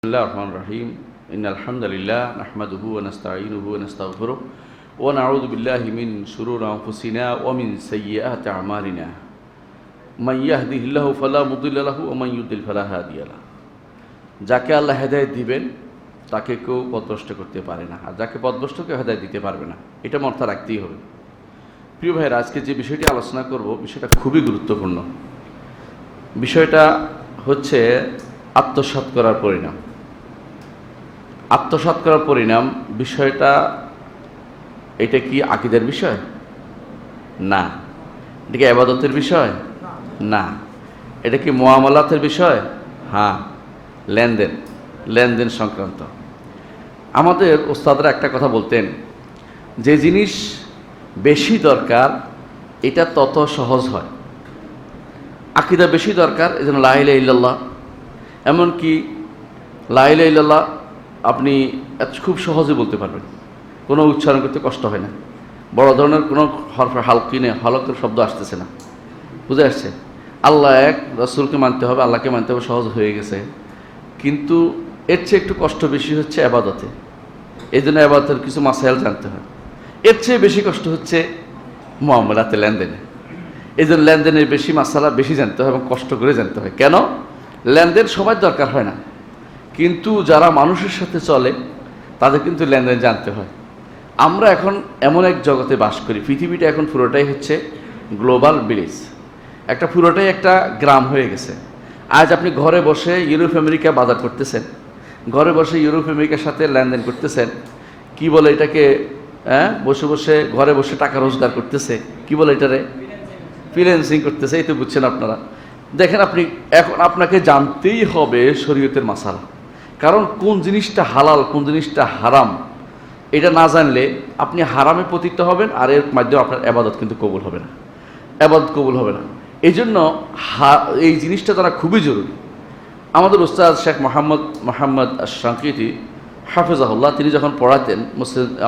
بسم الله الرحمن الرحيم إن الحمد لله نحمده ونستعينه ونستغفره ونعوذ بالله من شرور أنفسنا ومن سيئات أعمالنا من يهده الله فلا مضل له ومن يضلل فلا هادي له যাকে আল্লাহ হেদায়েত দিবেন তাকে কেউ পথভ্রষ্ট করতে পারে না, আর যাকে পথভ্রষ্ট কেউ হেদায়েত দিতে পারবে না। এটা মাথায় রাখতেই হবে। প্রিয় ভাইয়েরা, আজকে যে বিষয়টি আলোচনা করব বিষয়টা খুবই গুরুত্বপূর্ণ। বিষয়টা হচ্ছে আত্মসাৎ করার পরিণাম। আত্মসাৎ করার পরিণাম বিষয়টা, এটা কি আকীদার বিষয়? না। এটা কি ইবাদতের বিষয়? না। এটা কি মুআমালাতের বিষয়? হ্যাঁ, লেনদেন সংক্রান্ত। আমাদের ওস্তাদরা একটা কথা বলতেন, যে জিনিস বেশি দরকার এটা তত সহজ হয়। আকীদা বেশি দরকার, এজন্য লা ইলাহা ইল্লাল্লাহ। এমনকি লা ইলাহা ইল্লাল্লাহ আপনি খুব সহজে বলতে পারবেন, কোনো উচ্চারণ করতে কষ্ট হয় না। বড় ধরনের কোনো হরফে হলকের শব্দ আসতেছে না। বুঝে আসছে? আল্লাহ এক, রাসূলকে মানতে হবে, আল্লাহকে মানতে হবে, সহজ হয়ে গেছে। কিন্তু এর চেয়ে একটু কষ্ট বেশি হচ্ছে ইবাদতে। এই জন্য ইবাদতের কিছু মাসাইল জানতে হয়। এর চেয়ে বেশি কষ্ট হচ্ছে মুআমালাতে, লেনদেনে। এই জন্য লেনদেনের বেশি মাসালা বেশি জানতে হয় এবং কষ্ট করে জানতে হয়। কেন? লেনদেন সবার দরকার হয় না, কিন্তু যারা মানুষের সাথে চলে তাদের কিন্তু লেনদেন জানতে হয়। আমরা এখন এমন এক জগতে বাস করি, পৃথিবীটা এখন পুরোটাই হচ্ছে গ্লোবাল ভিলেজ, পুরোটাই একটা গ্রাম হয়ে গেছে। আজ আপনি ঘরে বসে ইউরোপ আমেরিকা বাজার করতেছেন, ঘরে বসে ইউরোপ আমেরিকার সাথে লেনদেন করতেছেন। কি বলে এটাকে? বসে বসে ঘরে বসে টাকা রোজগার করতেছে। কি বলে এটারে? ফ্রিল্যান্সিং করতেছে। এই তো বুঝছেন আপনারা। দেখেন, এখন আপনাকে জানতেই হবে শরীয়তের মাসালা, কারণ কোন জিনিসটা হালাল কোন জিনিসটা হারাম এটা না জানলে আপনি হারামে পতিত হবেন, আর এর মাধ্যমে আপনার ইবাদত কিন্তু কবুল হবে না, ইবাদত কবুল হবে না। এই জন্য এই জিনিসটা তারা খুবই জরুরি। আমাদের উস্তাদ শেখ মোহাম্মদ আশ-শানকিতি হাফেজাহুল্লাহ, তিনি যখন পড়াতেন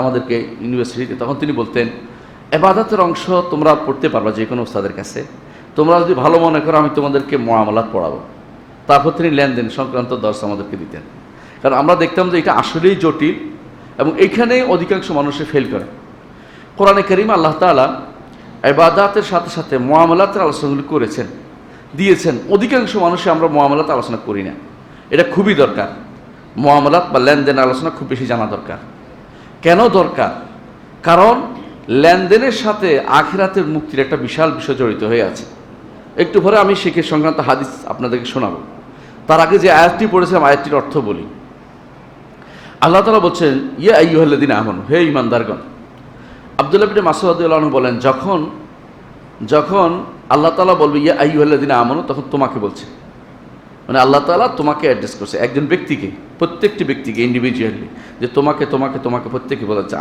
আমাদেরকে ইউনিভার্সিটিতে, তখন তিনি বলতেন, ইবাদতের অংশ তোমরা পড়তে পারবা যে কোনো উস্তাদের কাছে, তোমরা যদি ভালো মনে করো আমি তোমাদেরকে মুআমালাত পড়াবো। তারপর তিনি লেনদেন সংক্রান্ত দর্স আমাদেরকে দিতেন। কারণ আমরা দেখতাম যে এটা আসলেই জটিল এবং এইখানেই অধিকাংশ মানুষে ফেল করে। কোরআনে কারীমে আল্লাহ তাআলা ইবাদতের সাথে সাথে মুআমালাতের আলোচনাগুলি করেছেন, দিয়েছেন। অধিকাংশ মানুষে আমরা মুআমালাত আলোচনা করি না। এটা খুবই দরকার। মুআমালাত বা লেনদেন আলোচনা খুব বেশি জানা দরকার। কেন দরকার? কারণ লেনদেনের সাথে আখিরাতের মুক্তির একটা বিশাল বিষয় জড়িত হয়ে আছে। একটু পরে আমি শিখের সংক্রান্ত হাদিস আপনাদেরকে শোনাবো। তার আগে যে আয়াতটি পড়েছিলাম, আয়াতটির অর্থ বলি। আল্লাহ তাআলা বলছেন, ইয়া আইয়ুহাল্লাযীনা আমানু, হে ঈমানদারগণ। আব্দুল্লাহ ইবনে মাসউদ রাদিয়াল্লাহু আনহু বলেন, যখন আল্লাহ তাআলা বলবে ইয়া আইয়ুহাল্লাযীনা আমানু, তখন তোমাকে বলছে, মানে আল্লাহ তাআলা তোমাকে অ্যাড্রেস করছে, একজন ব্যক্তিকে, প্রত্যেকটি ব্যক্তিকে ইন্ডিভিজুয়ালি, যে তোমাকে প্রত্যেকে বলেছে,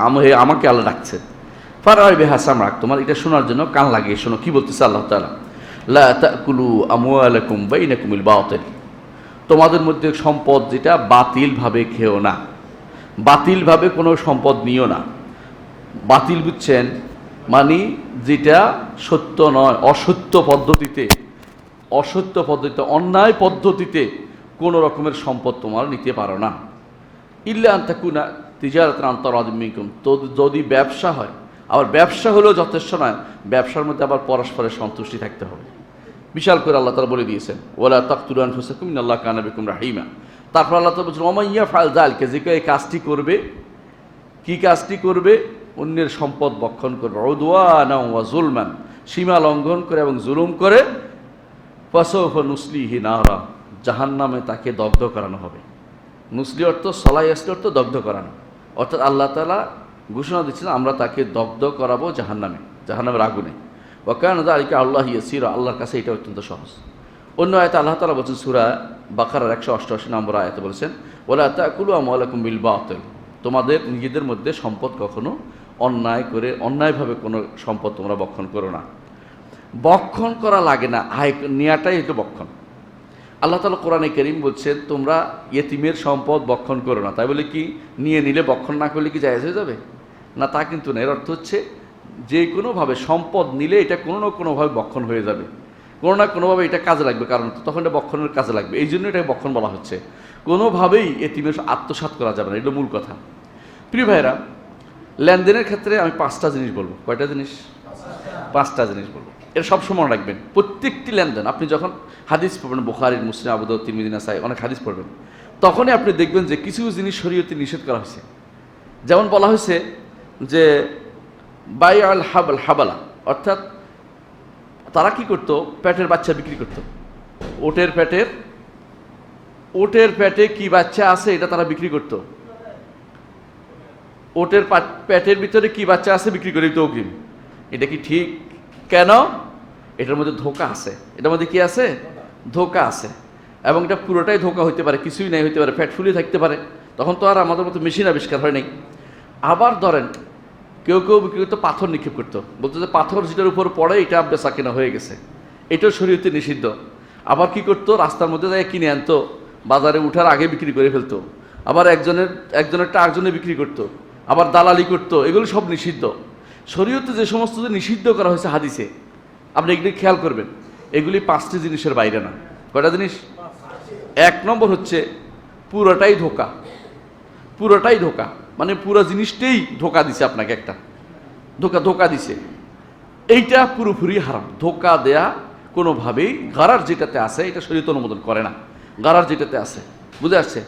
আমাকে আল্লাহ ডাকছে। ফারআই বিহা সামআক, তোমার এটা শোনার জন্য কান লাগিয়ে শোনো। কি বলতেছে আল্লাহ তাআলা? লা তাকুলু আমওয়ালাকুম বাইনাকুম বিল বাতিল, তোমাদের মধ্যে সম্পদ যেটা বাতিলভাবে খেও না, বাতিলভাবে কোনো সম্পদ নিও না। বাতিল বুঝছেন, মানে যেটা সত্য নয়, অসত্য পদ্ধতিতে, অন্যায় পদ্ধতিতে কোনো রকমের সম্পদ তোমার নিতে পারো না। ইল্লা আন তাকুনা তিজারাতান আন তারাদিম মিনকুম, তো যদি ব্যবসা হয়, আবার ব্যবসা হলেও যথেষ্ট নয়, ব্যবসার মধ্যে আবার পরস্পরের সন্তুষ্টি থাকতে হবে। বিশাল করে আল্লাহ তাআলা বলে দিয়েছেন, ওয়ালা তাকতুলু আনফুসাকুম ইন্নাল্লাহা কানা বিকুম রাহিমা। তারপর আল্লাহ তাআলা বলছেন, ওয়া মান ইয়াফআল যালিকা, যে এই কাজটি করবে, কি কাজটি করবে? অন্যের সম্পদ ভক্ষণ করবে, উদওয়ানা ওয়া যুলমান, সীমা লঙ্ঘন করে এবং জুলুম করে, ফাসাউফা নুসলিহি নারা, জাহান্নামে তাকে দগ্ধ করানো হবে। নুসলি অর্থ সলাই, অর্থ দগ্ধ করানো। অর্থাৎ আল্লাহ তাআলা ঘোষণা দিচ্ছেন, আমরা তাকে দগ্ধ করাবো জাহান্নামের আগুনে। ওয়া কানা যালিকা আল্লাহি ইয়াসীরা, আল্লাহর কাছে এটা অত্যন্ত সহজ। অন্য আয়াতে আল্লাহ তাআলা বলছেন, সূরা বাকারার 188 নম্বর আয়াতে বলেছেন, ওয়ালা তাকুলু আমওয়ালাকুম বিল বাতিল, তোমাদের নিজেদের মধ্যে সম্পদ কখনো অন্যায়ভাবে কোনো সম্পদ তোমরা ভক্ষণ করো না। ভক্ষণ করা লাগে না, নেয়াটাই একটু ভক্ষণ। আল্লাহ তাআলা কোরআনে কারীম বলছেন, তোমরা ইয়েতিমের সম্পদ ভক্ষণ করো না। তাই বলে কি নিয়ে নিলে ভক্ষণ না করলে কি জায়েজ হয়ে যাবে? না, তা কিন্তু না। এর অর্থ হচ্ছে যে কোনোভাবে সম্পদ নিলে এটা কোনো না কোনোভাবে ভক্ষণ হয়ে যাবে। কোনো না কোনোভাবে এটা কাজে লাগবে, কারণ তখন এটা বক্ষণের কাজে লাগবে, এই জন্য এটা বক্ষণ বলা হচ্ছে। কোনোভাবেই এতিমের আত্মসাৎ করা যাবে না, এটা মূল কথা। প্রিয় ভাইরা, লেনদেনের ক্ষেত্রে আমি 5টা জিনিস বলবো। কয়টা জিনিস? 5টা জিনিস বলবো। এটা সবসময় মনে রাখবেন। প্রত্যেকটি লেনদেন আপনি যখন হাদিস পড়বেন, বুখারী, মুসলিম, আবু দাউদ, তিরমিজি, নাসাই, অনেক হাদিস পড়বেন, তখনই আপনি দেখবেন যে কিছু জিনিস শরীয়তে নিষেধ করা হয়েছে। যেমন বলা হয়েছে যে বাই আল হাবালা, অর্থাৎ তারা কি করতো? পেটের বাচ্চা বিক্রি করতো। ওটের পেটে কি বাচ্চা আছে এটা তারা বিক্রি করতো। ওটের পেটের ভিতরে কি বাচ্চা আছে বিক্রি করে দিত অগ্রিম। এটা কি ঠিক? কেন? এটার মধ্যে ধোঁকা আছে। এটার মধ্যে কি আছে? ধোঁকা আছে। এবং এটা পুরোটাই ধোঁকা হইতে পারে, কিছুই নাই হইতে পারে, ফ্যাট ফুলি থাকতে পারে। তখন তো আর আমাদের মতো মেশিন আবিষ্কার হয় নাই। আবার ধরেন কেউ বিক্রি করতো পাথর নিক্ষেপ করতো, বলতো যে পাথর যেটার উপর পড়ে এটা বেচা কেনা হয়ে গেছে, এটাও শরীয়তে নিষিদ্ধ। আবার কি করতো? রাস্তার মধ্যে যায় কিনে আনতো, বাজারে উঠার আগে বিক্রি করে ফেলতো। আবার একজনেরটা আরেকজনে বিক্রি করতো, আবার দালালি করতো। এগুলো সব নিষিদ্ধ। শরীয়তে যে সমস্ত নিষিদ্ধ করা হয়েছে হাদিসে, আপনি এগুলি খেয়াল করবেন। এগুলি 5টি জিনিসের বাইরে না। কয়টা জিনিস? 1 নম্বর হচ্ছে পুরোটাই ধোঁকা। পুরোটাই ধোঁকা, মানে পুরো জিনিসটাই ধোঁকা দিছে আপনাকে, একটা ধোঁকা দিছে। এইটা পুরোপুরি হারাম। ধোঁকা দেয়া কোনোভাবেই গারার যেটাতে আছে এটা শরীয়ত অনুমোদন করে না। গারার যেটাতে আছে, বুঝে আসছে?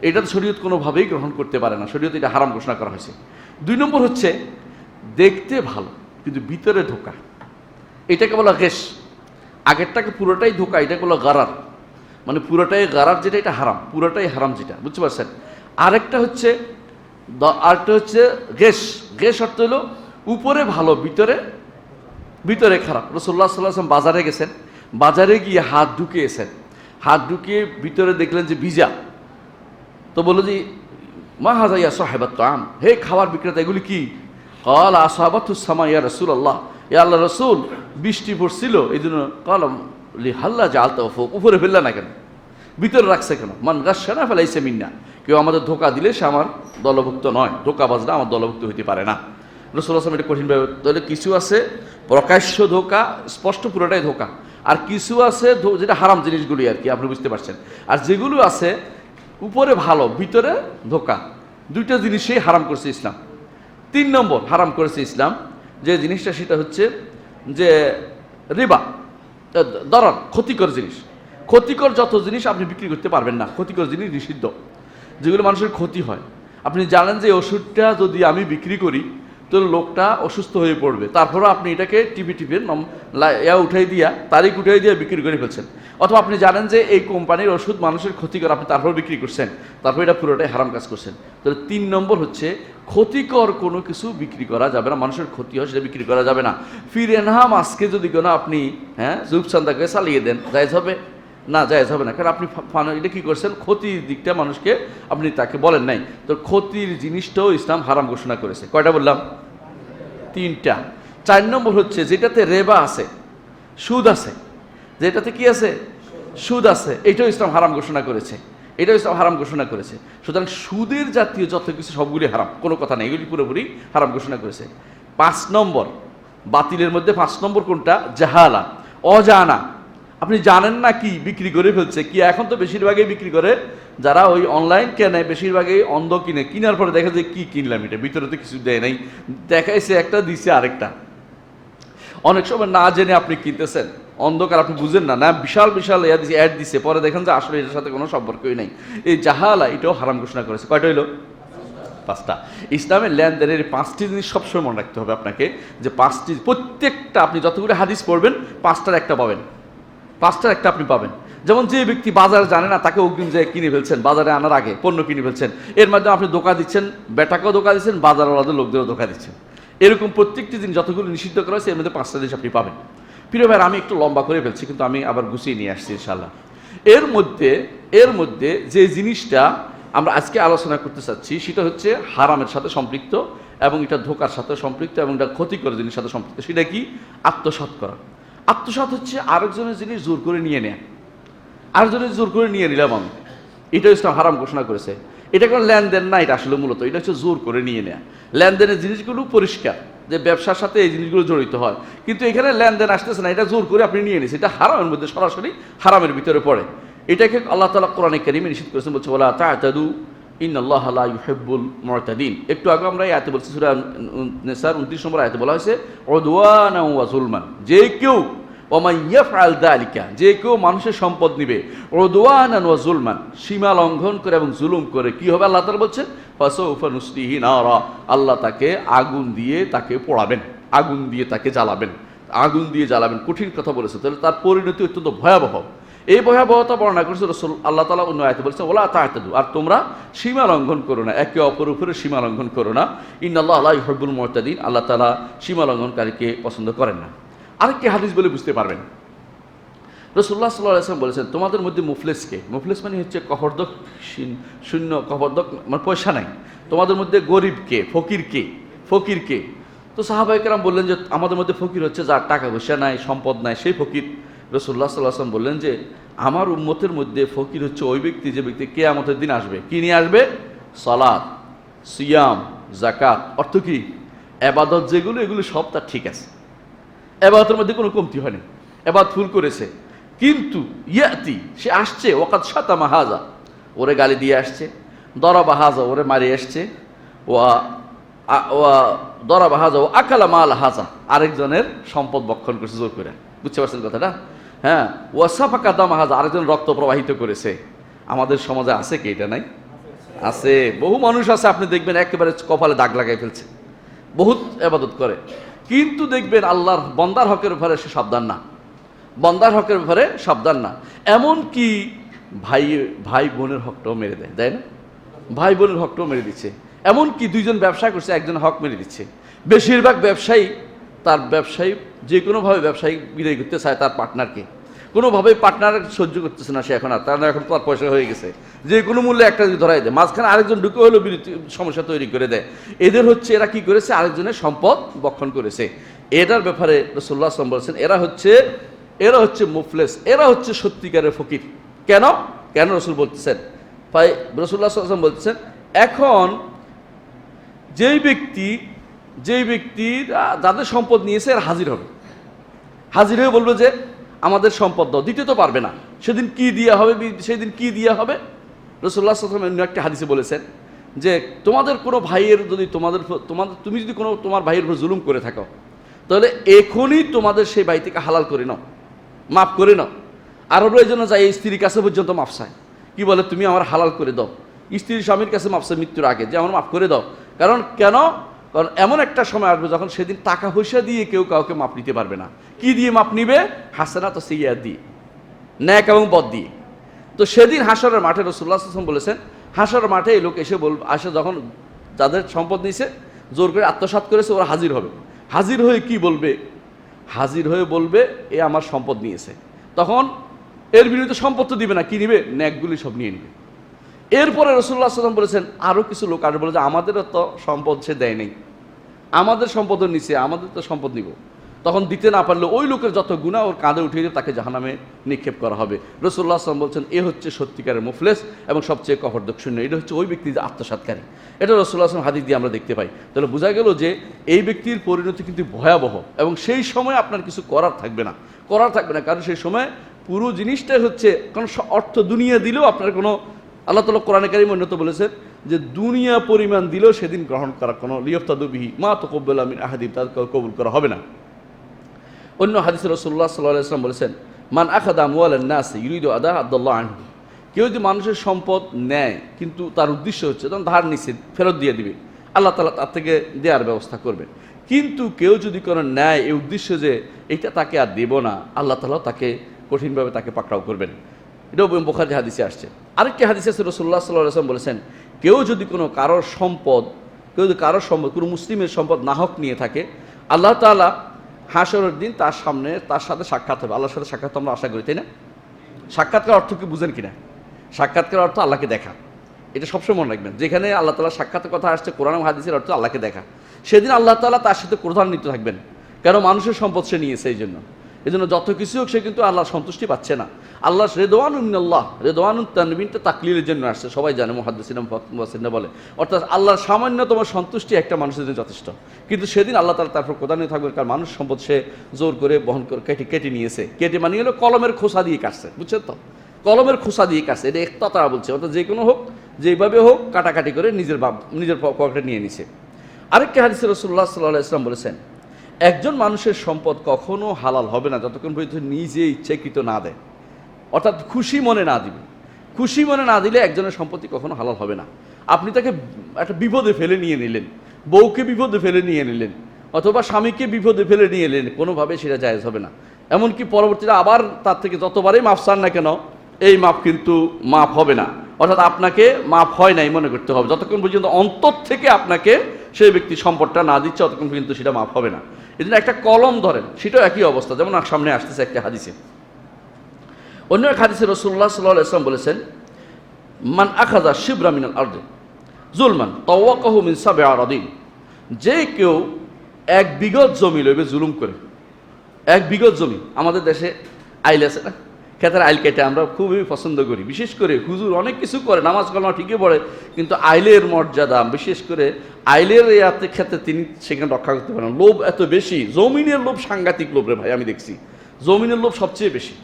এটা শরীয়ত কোনোভাবেই গ্রহণ করতে পারে না। শরীয়ত এটা হারাম ঘোষণা করা হয়েছে। 2 নম্বর হচ্ছে দেখতে ভালো কিন্তু ভিতরে ধোঁকা। এটাকে বলা গেশ। আগেরটাকে পুরোটাই ধোঁকা, এটাকে বলা গারার, মানে পুরোটাই গারার যেটা, এটা হারাম, পুরোটাই হারাম যেটা, বুঝতে পারছেন? আরেকটা হচ্ছে গেশ অর্থ হলো উপরে ভালো ভিতরে খারাপ। রাসূলুল্লাহ সাল্লাল্লাহু আলাইহি ওয়াসাল্লাম বাজারে গেছেন, বাজারে গিয়ে হাত ঢুকিয়ে ভিতরে দেখলেন যে ভিজা। তো বললো যে মা হাযা ইয়া সাহিবাত তাআম, হে খাবার বিক্রেতা, এগুলি কি? ক্বালা আসাবাতুস সামা ইয়া রাসূলুল্লাহ, ইয়া আল্লাহর রাসূল, বৃষ্টি পড়ছিল এই জন্য। ক্বালা লিহাল্লা জাআলতাহু ফাওক, উপরে ফেললা না কেন, ভিতরে রাখছে কেন? মান গাশশানা ফালাইসা মিন্না, কেউ আমাদের ধোঁকা দিলে সে আমার দলভুক্ত নয়, ধোঁকাবাজরা আমার দলভুক্ত হইতে পারে না। রাসূলুল্লাহ সাল্লাল্লাহু আলাইহি ওয়াসাল্লাম এটা কঠিনভাবে, তাহলে কিছু আছে প্রকাশ্য ধোঁকা, স্পষ্ট পুরোটাই ধোঁকা, আর কিছু আছে যেটা হারাম জিনিসগুলি আর কি, আপনি বুঝতে পারছেন। আর যেগুলো আছে উপরে ভালো ভিতরে ধোঁকা, 2টা জিনিসই হারাম করছে ইসলাম। 3 নম্বর হারাম করেছে ইসলাম যে জিনিসটা, সেটা হচ্ছে যে রিবা, দরার, ক্ষতিকর জিনিস। ক্ষতিকর যত জিনিস আপনি বিক্রি করতে পারবেন না, ক্ষতিকর জিনিস নিষিদ্ধ। যেগুলো মানুষের ক্ষতি হয়, আপনি জানেন যে ওষুধটা যদি আমি বিক্রি করি তো লোকটা অসুস্থ হয়ে পড়বে, তারপরে আপনি এটাকে টিপে উঠাই দিয়া, তারিখ উঠাই দিয়ে বিক্রি করে ফেলছেন। অথবা আপনি জানেন যে এই কোম্পানির ওষুধ মানুষের ক্ষতিকর, আপনি তারপর বিক্রি করছেন, তারপর এটা পুরোটাই হারাম কাজ করছেন। তাহলে 3 নম্বর হচ্ছে ক্ষতিকর কোনো কিছু বিক্রি করা যাবে না, মানুষের ক্ষতি হয় সেটা বিক্রি করা যাবে না। ফিরেনহাম আজকে যদি কোনো আপনি জুবচান্দাকে চালিয়ে দেন, জায়েজ হবে না? জায়েজ হবে না, কারণ আপনি এটা কী করছেন? ক্ষতির দিকটা মানুষকে আপনি তাকে বলেন নাই। তো ক্ষতির জিনিসটাও ইসলাম হারাম ঘোষণা করেছে। কয়টা বললাম? 3টা। 4 নম্বর হচ্ছে যেটাতে রেবা আছে, সুদ আছে, যেটাতে কি আছে? সুদ আছে, এটাও ইসলাম হারাম ঘোষণা করেছে। সুতরাং সুদের জাতীয় যত কিছু সবগুলি হারাম, কোনো কথা নেই, এগুলি পুরোপুরি হারাম ঘোষণা করেছে। 5 নম্বর বাতিলের মধ্যে 5 নম্বর কোনটা? জাহালা, অজানা। আপনি জানেন না কি বিক্রি করে ফেলছে কি। এখন তো বেশিরভাগই বিক্রি করে যারা ওই অনলাইন কেনে, বেশিরভাগই অন্ধ কিনে, কেনার পরে দেখা যায় কি কিনলাম, এটা ভিতরে তো কিছু দেয় নাই, দেখাইছে একটা দিছে আরেকটা। অনেক সময় না জেনে আপনি কিনতেছেন, অন্ধকার, আপনি বুঝেন না বিশাল অ্যাড দিছে, পরে দেখেন যে আসলে এটার সাথে কোনো সম্পর্কই নাই। এই জাহালা এটাও হারাম ঘোষণা করেছে। কয়টা হইল? 5টা। ইসলামের লেনদেনের 5টি জিনিস সবসময় মনে রাখতে হবে আপনাকে, যে 5টি, প্রত্যেকটা আপনি যতগুলো হাদিস পড়বেন 5টার একটা পাবেন, 5টার একটা আপনি পাবেন। যেমন যে ব্যক্তি বাজারে জানে না, তাকে অগ্রিম যে কিনে ফেলছেন, বাজারে আনার আগে পণ্য কিনে ফেলছেন, এর মাধ্যমে আপনি ধোঁকা দিচ্ছেন, বেটাকেও ধোঁকা দিচ্ছেন, বাজারওয়ালাদের লোকদেরও ধোঁকা দিচ্ছেন। এরকম প্রত্যেকটি দিন যতগুলো নিষিদ্ধ করা হয়েছে এর মধ্যে 5টা জিনিস আপনি পাবেন। প্রিয় ভাই, আমি একটু লম্বা করে ফেলছি, কিন্তু আমি আবার গুছিয়ে নিয়ে আসছি ইনশাআল্লাহ। এর মধ্যে যে জিনিসটা আমরা আজকে আলোচনা করতে চাচ্ছি সেটা হচ্ছে হারামের সাথে সম্পৃক্ত, এবং এটা ধোঁকার সাথে সম্পৃক্ত, এবং এটা ক্ষতিকর জিনিসের সাথে সম্পৃক্ত। সেটা কি? আত্মসাৎ করা। আত্মসাৎ হচ্ছে আরেকজনের জিনিস জোর করে নিয়ে নেয়া, আরেকজনের জোর করে নিয়ে নিলাম আমি, এটা ইসলাম হারাম ঘোষণা করেছে। এটা কোনো লেনদেন না, এটা আসলে মূলত এটা হচ্ছে জোর করে নিয়ে নেয়া। লেনদেনের জিনিসগুলো পরিষ্কার, যে ব্যবসার সাথে এই জিনিসগুলো জড়িত হয়, কিন্তু এখানে লেনদেন আসতেছে না, এটা জোর করে আপনি নিয়ে নিয়েছেন, এটা হারামের মধ্যে, সরাসরি হারামের ভিতরে পড়ে। এটাকে আল্লাহ তাআলা কোরআনে কারীমে নিষেধ করেছেন, বলছে ওয়ালা তা'তাদু ইন্নাল্লাহা লা ইউহিব্বুল মু'তাদিন। একটু আগে আমরা এই আয়াতে বলছি, সূরা নিসার 29 নম্বর আয়াতে বলা হয়েছে উদওয়ানা ওয়া যুলমান, যে কেউ ওয়ামান ইয়াফআল যালিকা, যে কেউ মানুষের সম্পদ নিবে উদওয়ানান ওয়া যুলমান, সীমা লঙ্ঘন করে এবং জুলুম করে, কি হবে আল্লাহ তাআলা বলছেন ফাসাউফা নুসলিহি নারা, আল্লাহ তাকে আগুন দিয়ে তাকে পোড়াবেন, আগুন দিয়ে তাকে জ্বালাবেন, আগুন দিয়ে জ্বালাবেন। কঠিন কথা বলেছে, তাহলে তার পরিণতি অত্যন্ত ভয়াবহ। এই ভয়াবহতা বর্ণনা করেছে রাসূল আল্লাহ তাআলা অন্য আয়াতে বলেছেন ওয়ালা তা'তাদু, আর তোমরা সীমা লঙ্ঘন করো না, একে অপরের উপরে সীমা লঙ্ঘন করো না। ইন্নাল্লাহা লা ইউহিব্বুল মু'তাদিন, আল্লাহ তাআলা সীমা লঙ্ঘনকারীকে পছন্দ করেন না। আরেকটি হাদিস বলে বুঝতে পারবেন, রাসূলুল্লাহ সাল্লাল্লাহু আলাইহি ওয়াসাল্লাম বলেছেন তোমাদের মধ্যে মুফলিসকে, মুফলিস মানে হচ্ছে কফরদক শূন্য, কফরদক মানে পয়সা নাই, তোমাদের মধ্যে গরিবকে, ফকিরকে, ফকিরকে। তো সাহাবায়ে কেরাম বললেন যে আমাদের মধ্যে ফকির হচ্ছে যার টাকা পয়সা নাই, সম্পদ নাই, সেই ফকির। রাসূলুল্লাহ সাল্লাল্লাহু আলাইহি ওয়াসাল্লাম বললেন যে আমার উম্মতের মধ্যে ফকির হচ্ছে ওই ব্যক্তি যে ব্যক্তি কিয়ামতের দিন আসবে, কি নিয়ে আসবে? সালাত, সিয়াম, যাকাত, অর্থ কি ইবাদত যেগুলো, এগুলো সব তার ঠিক আছে, ইবাদতের মধ্যে কোনো কমতি হয়নি, ইবাদত ফুল করেছে। কিন্তু ইয়াতি, সে আসছে ওয়াকাদ শাতামা হাযা, ওরে গালি দিয়ে আসছে, দরাবা হাযা, ওরে মারি আসছে, ওয়া দরাবা হাযা ও আকালা মাল হাযা, আরেকজনের সম্পদ বক্ষণ করেছে জোর করে। বুঝতে পারছেন কথাটা? হ্যাঁ, ওয়াসাফাকা দামা হাযা, আরেকজন রক্ত প্রবাহিত করেছে। আমাদের সমাজে আছে কি এটা? নাই, আছে। বহু মানুষ আছে আপনি দেখবেন একেবারে কপালে দাগ লাগাই ফেলছে, বহুত ইবাদত করে, কিন্তু দেখবেন আল্লাহর বন্দার হকের ব্যাপারে সে সাবধান না, বন্দার হকের ব্যাপারে সাবধান না। এমন কি ভাই বোনের হকটাও মেরে দেয়, দেয় না? ভাই বোনের হকটাও মেরে দিচ্ছে। এমন কি দুইজন ব্যবসা করছে, একজন হক মেরে দিচ্ছে। বেশিরভাগ ব্যবসায়ী তার ব্যবসায়ী যে কোনোভাবে ব্যবসায়ী বিদায় করতে চায় তার পার্টনারকে, কোনোভাবেই পার্টনার সহ্য করতেছে না সে, এখন আর তার এখন তার পয়সা হয়ে গেছে, যে কোনো মূল্যে একটা যদি ধরাই দেয়, মাঝখানে আরেকজন ঢুকে হলেও সমস্যা তৈরি করে দেয়। এদের হচ্ছে এরা কি করেছে? আরেকজনের সম্পদ বক্ষণ করেছে। এটার ব্যাপারে রাসূলুল্লাহ সাল্লাল্লাহু আলাইহি ওয়াসাল্লাম বলেছেন এরা হচ্ছে মুফলিস, এরা হচ্ছে সত্যিকারের ফকির। কেন রাসূল বলতেছেন? রাসূলুল্লাহ সাল্লাল্লাহু আলাইহি ওয়াসাল্লাম বলতেছেন এখন যেই ব্যক্তি যাদের সম্পদ নিয়েছে এরা হাজির হবে, হাজির হয়ে বলবে যে আমাদের সম্পদ দাও, দিতে তো পারবে না, সেদিন কি দেওয়া হবে? রাসূলুল্লাহ সাল্লাল্লাহু আলাইহি ওয়াসাল্লাম একটা হাদিসে বলেছেন যে তোমাদের কোনো ভাইয়ের যদি তুমি যদি কোনো তোমার ভাইয়ের উপর জুলুম করে থাকো, তাহলে এখনই তোমাদের সেই ভাই থেকে হালাল করে নাও, মাফ করে নাও। আরবরা এই জন্য যায় এই স্ত্রীর কাছে পর্যন্ত মাফ চায়, কি বলে তুমি আমার হালাল করে দাও। স্ত্রীর স্বামীর কাছে মাফ চায় মৃত্যুর আগে যে আমার মাফ করে দাও। কারণ এমন একটা সময় আসবে যখন সেদিন টাকা পয়সা দিয়ে কেউ কাউকে মাপ নিতে পারবে না। কি দিয়ে মাপ নিবে? হাসানাত ও সাইয়্যাত দিয়ে, ন্যাক এবং বদ দিয়ে। তো সেদিন হাসরের মাঠে রাসূলুল্লাহ সাল্লাল্লাহু আলাইহি ওয়াসাল্লাম বলেছেন, হাসরের মাঠে এই লোক আসে যখন যাদের সম্পদ নিয়েছে জোর করে আত্মসাৎ করেছে, ওরা হাজির হবে। হাজির হয়ে কি বলবে? হাজির হয়ে বলবে এ আমার সম্পদ নিয়েছে। তখন এর বিরুদ্ধে সম্পদ তো দিবে না, কি নিবে? ন্যাকগুলি সব নিয়ে নিবে। এরপরে রাসূলুল্লাহ সাল্লাল্লাহু আলাইহি ওয়াসাল্লাম বলেছেন আরও কিছু লোক আসবে, বলে যে আমাদেরও তো সম্পদ সে দেয় নেই, আমাদের সম্পদও নিচে, আমাদের তো সম্পদ নিব। তখন দিতে না পারলে ওই লোকের যত গুনাহ ওর কাঁধে উঠিয়ে দিয়ে তাকে জাহান্নামে নিক্ষেপ করা হবে। রাসূলুল্লাহ সাল্লাল্লাহু আলাইহি ওয়াসাল্লাম বলছেন এ হচ্ছে সত্যিকারের মুফলিস এবং সবচেয়ে কপটদক শূন্য, এটা হচ্ছে ওই ব্যক্তি যে আত্মসাৎকারী। এটা রাসূলুল্লাহ সাল্লাল্লাহু আলাইহি ওয়াসাল্লাম হাদিস দিয়ে আমরা দেখতে পাই। তাহলে বোঝা গেল যে এই ব্যক্তির পরিণতি কিন্তু ভয়াবহ, এবং সেই সময় আপনার কিছু করার থাকবে না, কারণ সেই সময় পুরো জিনিসটাই হচ্ছে কারণ অর্থ দুনিয়া দিলেও আপনার কোনো, আল্লাহ তাআলা কোরআনে কারীমে অন্যত বলেছেন যে দুনিয়া পরিমাণ দিলেও সেদিন গ্রহণ করা কোনো লিয়াফতাদু বিহি মা তাকাব্বালা মিন আহাদিন, তাদের কবুল করা হবে না। অন্য হাদিসে রাসূলুল্লাহ সাল্লাল্লাহু আলাইহি ওয়াসাল্লাম বলেছেন মান আখাযা আমওয়ালান নাস ইউরিদু আদা আদাল্লাহু আনহু, কেউ যদি মানুষের সম্পদ নেয় কিন্তু তার উদ্দেশ্য হচ্ছে তখন ধার নিচ্ছে ফেরত দিয়ে দিবে, আল্লাহ তাআলা তার থেকে দেওয়ার ব্যবস্থা করবেন। কিন্তু কেউ যদি কোনো নেয় এই উদ্দেশ্য যে এটা তাকে আর দেব না, আল্লাহ তাআলা তাকে কঠিনভাবে তাকে পাকড়াও করবেন। এটাও বুখারী হাদিসে আসছে। আরেকটি হাদিসে রাসূলুল্লাহ সাল্লাল্লাহু আলাইহি ওয়াসাল্লাম বলেছেন কেউ যদি কোনো কারোর সম্পদ কোনো মুসলিমের সম্পদ নাহক নিয়ে থাকে, আল্লাহ তাআলা হাসরের দিন তার সামনে তার সাথে সাক্ষাৎ হবে। আল্লাহর সাথে সাক্ষাৎ আমরা আশা করি, তাই না? সাক্ষাৎকার অর্থ কি বুঝেন কিনা? সাক্ষাৎকার অর্থ আল্লাহকে দেখা, এটা সবসময় মনে রাখবেন। যেখানে আল্লাহ তাআলা সাক্ষাতের কথা আসছে কোরআন এবং হাদিসের অর্থ আল্লাহকে দেখা। সেদিন আল্লাহ তাআলা তার সাথে ক্রোধান্বিত থাকবেন, কেন? মানুষের সম্পদ সে নিয়েছে। এই জন্য যত কিছু হোক সে কিন্তু আল্লাহর সন্তুষ্টি পাচ্ছে না। আল্লাহ রেদওয়ানুন মিনাল্লাহ, রেদওয়ানুন তানবিনটা তাকলিলের জন্য আসছে, সবাই জানে, মুহাদ্দিসিনা বলে, অর্থাৎ আল্লাহর সামান্যতম সন্তুষ্টি একটা মানুষের জন্য যথেষ্ট। কিন্তু সেদিন আল্লাহ তাআলা তারপর ক্রোধান্বিত থাকবেন, কারণ মানুষ সম্পদ সে জোর করে বহন করে কেটে নিয়েছে। কেটে মানে হলো কলমের খোসা দিয়ে কাটছে, বুঝছেন তো? কলমের খোসা দিয়ে কাটছে, এটা একটা তারা বলছে, অর্থাৎ যে কোনো হোক, যেভাবে হোক কাটাকাটি করে নিজের পকেটে নিয়ে নিছে। আরেকটা হাদিসে রাসূলুল্লাহ সাল্লাল্লাহু আলাইহি ওয়াসাল্লাম বলেছেন, একজন মানুষের সম্পদ কখনো হালাল হবে না যতক্ষণ পর্যন্ত নিজে ইচ্ছাকৃত না দেয়, অর্থাৎ খুশি মনে না দিবে। খুশি মনে না দিলে একজনের সম্পত্তি কখনো হালাল হবে না। আপনি তাকে একটা বিপদে ফেলে নিয়ে নিলেন, বউকে বিপদে ফেলে নিয়ে নিলেন, অথবা স্বামীকে বিপদে ফেলে নিয়ে এলেন, কোনোভাবে সেটা জায়েজ হবে না। এমনকি পরবর্তীতে আবার তার থেকে যতবারই মাফ চান না কেন, এই মাফ কিন্তু মাফ হবে না, অর্থাৎ আপনাকে মাফ হয় নাই মনে করতে হবে। যতক্ষণ পর্যন্ত অন্তর থেকে আপনাকে সেই ব্যক্তি সম্পদটা না দিচ্ছে ততক্ষণ পর্যন্ত সেটা মাফ হবে না। এই জন্য একটা কলম ধরেন, সেটাও একই অবস্থা, যেমন সামনে আসতেছে একটা হাদিসে। অন্য এক হাদিসে রাসূলুল্লাহ সাল্লাল্লাহু আলাইহি ওয়াসাল্লাম বলেছেন, মান আখাযা শিবরা মিনাল আরদি জুলমান তাওয়াক্কাহু মিন সাব'i আরাদিন, যে কেউ 1 বিঘত জমি লইবে জুলুম করে। 1 বিঘত জমি, আমাদের দেশে আইল আছে না, ক্ষেতের আইল কেটে আমরা খুবই পছন্দ করি। বিশেষ করে হুজুর অনেক কিছু করে, নামাজ কালামা ঠিকই পড়ে, কিন্তু আইলের মর্যাদা, বিশেষ করে আইলের ইয়াতে ক্ষেত্রে তিনি সেখানে রক্ষা করতে পারেন। লোভ এত বেশি, জমিনের লোভ সাংঘাতিক লোভ রে ভাই, আমি দেখছি জমিনের লোভ সবচেয়ে বেশি।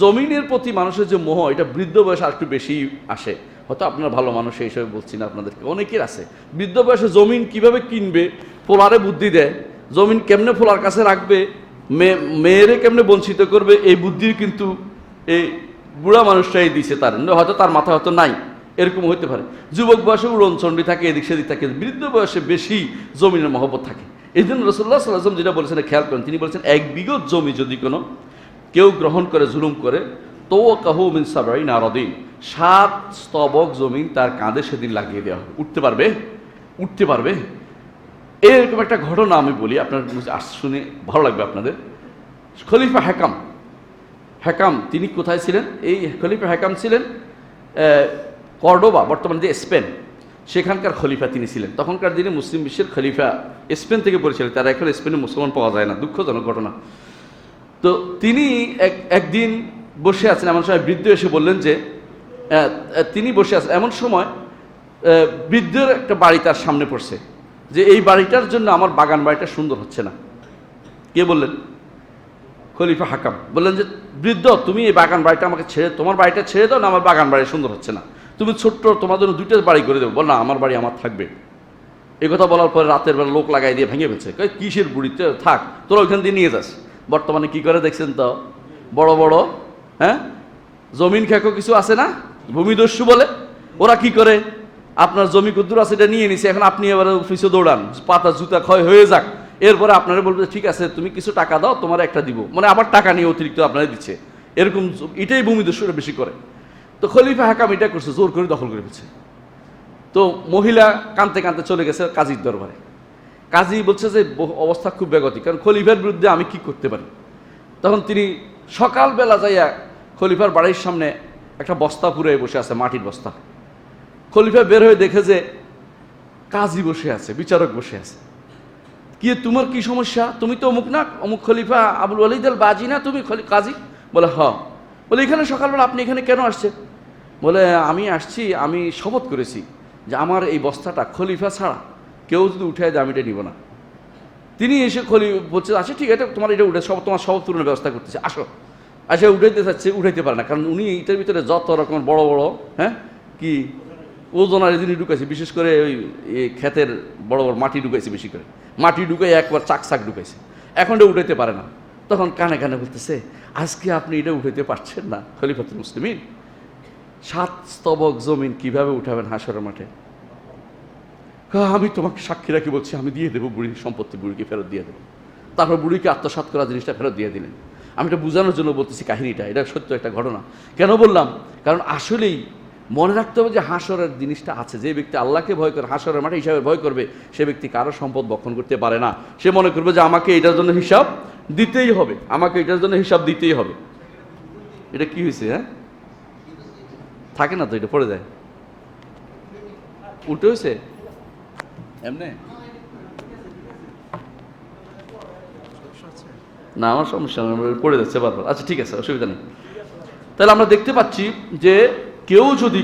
জমিনের প্রতি মানুষের যে মোহ, এটা বৃদ্ধ বয়সে আর একটু বেশি আসে। হয়তো আপনারা ভালো মানুষ এই হিসেবে বলছি না আপনাদেরকে, অনেকের আছে বৃদ্ধ বয়সে জমিন কিভাবে কিনবে, ফোলারে বুদ্ধি দেয়, জমিন কেমনে ফোলার কাছে রাখবে, মেয়েরে কেমনে বঞ্চিত করবে, এই বুদ্ধির কিন্তু এই বুড়া মানুষটাই দিছে তার, হয়তো তার মাথা হয়তো নাই, এরকম হইতে পারে। যুবক বয়সে উড়নচণ্ডী থাকে, এদিক সেদিক থাকে, বৃদ্ধ বয়সে বেশি জমিনের মহব্বত থাকে। এই জন্য রাসূলুল্লাহ সাল্লাল্লাহু আলাইহি ওয়াসাল্লাম যেটা বলেছেন খেয়াল করেন, তিনি বলেছেন 1 বিঘত জমি যদি কোনো কেউ গ্রহণ করে, জুলুম করে, তাওয়াক্কাহু মিন সাব'i আরাদিন, 7 স্তবক জমিন তার কাঁধে সেদিন লাগিয়ে দেওয়া হবে। উঠতে পারবে? উঠতে পারবে? এরকম একটা ঘটনা আমি বলি, আপনার শুনে ভালো লাগবে আপনাদের। খলিফা হেকাম তিনি কোথায় ছিলেন? এই খলিফা হেকাম ছিলেন কর্ডোবা, বর্তমানে যে স্পেন, সেখানকার খলিফা তিনি ছিলেন। তখনকার দিনে মুসলিম বিশ্বের খলিফা স্পেন থেকে পরিচালিত, তারা এখন স্পেনে মুসলমান পাওয়া যায় না, দুঃখজনক ঘটনা। তো তিনি একদিন বসে আছেন, এমন সময় বৃদ্ধ এসে বললেন যে, তিনি বসে আছেন এমন সময় বৃদ্ধের একটা বাড়ি তার সামনে পড়ছে, যে এই বাড়িটার জন্য আমার বাগান বাড়িটা সুন্দর হচ্ছে না। কে বললেন? খলিফা হাকাম বললেন যে, বৃদ্ধ তুমি এই বাগান বাড়িটা আমাকে ছেড়ে, তোমার বাড়িটা ছেড়ে দাও না, আমার বাগান বাড়ি সুন্দর হচ্ছে না, তুমি ছোট্ট, তোমার জন্য 2টা বাড়ি করে দেবো। বল না, আমার বাড়ি আমার থাকবে। এই কথা বলার পরে রাতের বেলা লোক লাগাই দিয়ে ভেঙে ফেলছে, কিসের বুড়িতে থাক, তোরা ওইখান দিয়ে নিয়ে যাস। বর্তমানে কি করে দেখছেন তো, বড় বড় জমিন খেকো কিছু আছে না, ভূমিদস্যু বলে, ওরা কি করে, আপনার জমি কুদ্দুর আছে এটা নিয়ে নিছে, এখন আপনি এবার অফিসে দৌড়ান, পাতা জুতা ক্ষয় হয়ে যাক, এরপরে আপনারা বলবে ঠিক আছে তুমি কিছু টাকা দাও, তোমার একটা দিব, মানে আবার টাকা নিয়ে অতিরিক্ত আপনারা দিচ্ছে, এরকম। এটাই ভূমিদস্যুরা বেশি করে। তো খলিফা হাকাম এটা করছে, জোর করে দখল করে ফেলছে। তো মহিলা কাঁদতে কাঁদতে চলে গেছে কাজীর দরবারে। কাজী বলছে যে অবস্থা খুব বেগতিক, কারণ খলিফার বিরুদ্ধে আমি কি করতে পারি। তখন তিনি সকালবেলা যাইয়া খলিফার বাড়ির সামনে একটা বস্তা পুরে বসে আছে, মাটির বস্তা। খলিফা বের হয়ে দেখে যে কাজী বসে আছে, বিচারক বসে আছে। কি তোমার কি সমস্যা, তুমি তো অমুক না, অমুক খলিফা আবুল ওয়ালিদ আল বাজি না তুমি কাজী? বলে হ্যাঁ। বলে এখানে সকালবেলা আপনি এখানে কেন আসছেন? বলে আমি আসছি, আমি শপথ করেছি যে আমার এই বস্তাটা খলিফা ছাড়া কেউ যদি উঠায় দেয় আমি এটা নিব না। তিনি এসে বলছে আচ্ছা ঠিক আছে, তোমার এটা উঠে তোমার শপথ পূরণের ব্যবস্থা করতেছে, আসো। আসে উঠাইতে চাচ্ছে, উঠাইতে পারে না, কারণ উনি এটার ভিতরে যত রকমের বড় বড় কি ওজনার জিনিস ঢুকাইছে, বিশেষ করে ওই ক্ষেতের বড় বড় মাটি ঢুকাইছে, বেশি করে মাটি ঢুকাই একবার চাক ঢুকাইছে, এখন এটা উঠাইতে পারে না। তখন কানে কানে বলতেছে আজকে আপনি এটা উঠাইতে পারছেন না, খলিফাতুল মুসলিমিন, 7 স্তবক জমিন কিভাবে উঠাবেন হাসরের মাঠে? আমি তোমাকে সাক্ষী রাখি বলছি, আমি দিয়ে দেবো বুড়ির সম্পত্তি, বুড়িকে ফেরত দিয়ে দেবো। তারপর বুড়িকে আত্মসাৎ করা জিনিসটা ফেরত দিয়ে দিলেন। আমি এটা বোঝানোর জন্য বলতেছি কাহিনীটা, এটা সত্য একটা ঘটনা। কেন বললাম? কারণ আসলেই মনে রাখতে হবে যে হাসরের জিনিসটা আছে। যে ব্যক্তি আল্লাহকে ভয় করে, হাসরের মাঠে হিসাবে ভয় করবে, সে ব্যক্তি কারো সম্পদ বক্ষণ করতে পারে না। সে মনে করবে যে আমাকে এটার জন্য হিসাব দিতেই হবে, আমাকে এটার জন্য হিসাব দিতেই হবে। এটা কি হয়েছে? থাকে না তো, এটা পড়ে যায়, উল্টো হয়েছে এমনি না, আমার সমস্যা পড়ে যাচ্ছে বারবার। আচ্ছা ঠিক আছে, অসুবিধা নেই। তাহলে আমরা দেখতে পাচ্ছি যে কেউ যদি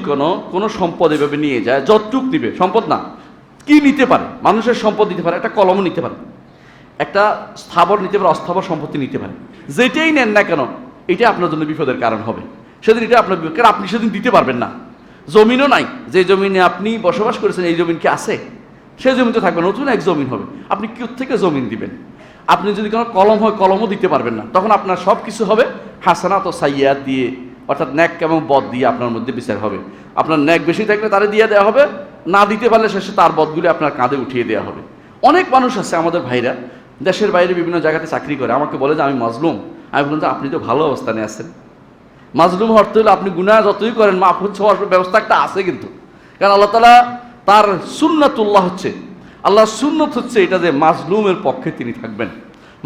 কোনো সম্পদ এভাবে নিয়ে যায়, যতটুক দিবে, সম্পদ না কি নিতে পারে, মানুষের সম্পদ নিতে পারে, একটা কলমও নিতে পারে, একটা স্থাবর নিতে পারে, অস্থাবর সম্পত্তি নিতে পারে, যেটাই নেন না কেন এটা আপনার জন্য বিপদের কারণ হবে। সেদিন এটা আপনার বিপদ, কারণ আপনি সেদিন দিতে পারবেন না। জমিনও নাই, যে জমিনে আপনি বসবাস করেছেন এই জমিন কি আছে? সেই জমিন তো থাকবে, নতুন এক জমিন হবে, আপনি কি থেকে জমিন দিবেন? আপনি যদি কোনো কলম হয় কলমও দিতে পারবেন না, তখন আপনার সব কিছু হবে হাসানাত ও সাইয়্যাত দিয়ে, অর্থাৎ ন্যাক এবং বদ দিয়ে আপনার মধ্যে বিচার হবে। আপনার ন্যাক বেশি থাকলে তারে দিয়ে দেওয়া হবে, না দিতে পারলে শেষে তার বদগুলি আপনার কাঁধে উঠিয়ে দেওয়া হবে। অনেক মানুষ আছে আমাদের ভাইরা, দেশের বাইরে বিভিন্ন জায়গাতে চাকরি করে, আমাকে বলে যে আমি মাজলুম। আমি বললাম যে আপনি তো ভালো অবস্থানে আছেন। মাজলুম অর্থ হলে আপনি গুনাহ যতই করেন মাফ হচ্ছে হওয়ার ব্যবস্থা একটা আছে কিন্তু, কারণ আল্লাহ তাআলা তার সুন্নাতুল্লাহ হচ্ছে, আল্লাহর সুন্নত হচ্ছে এটা যে মাজলুমের পক্ষে তিনি থাকবেন,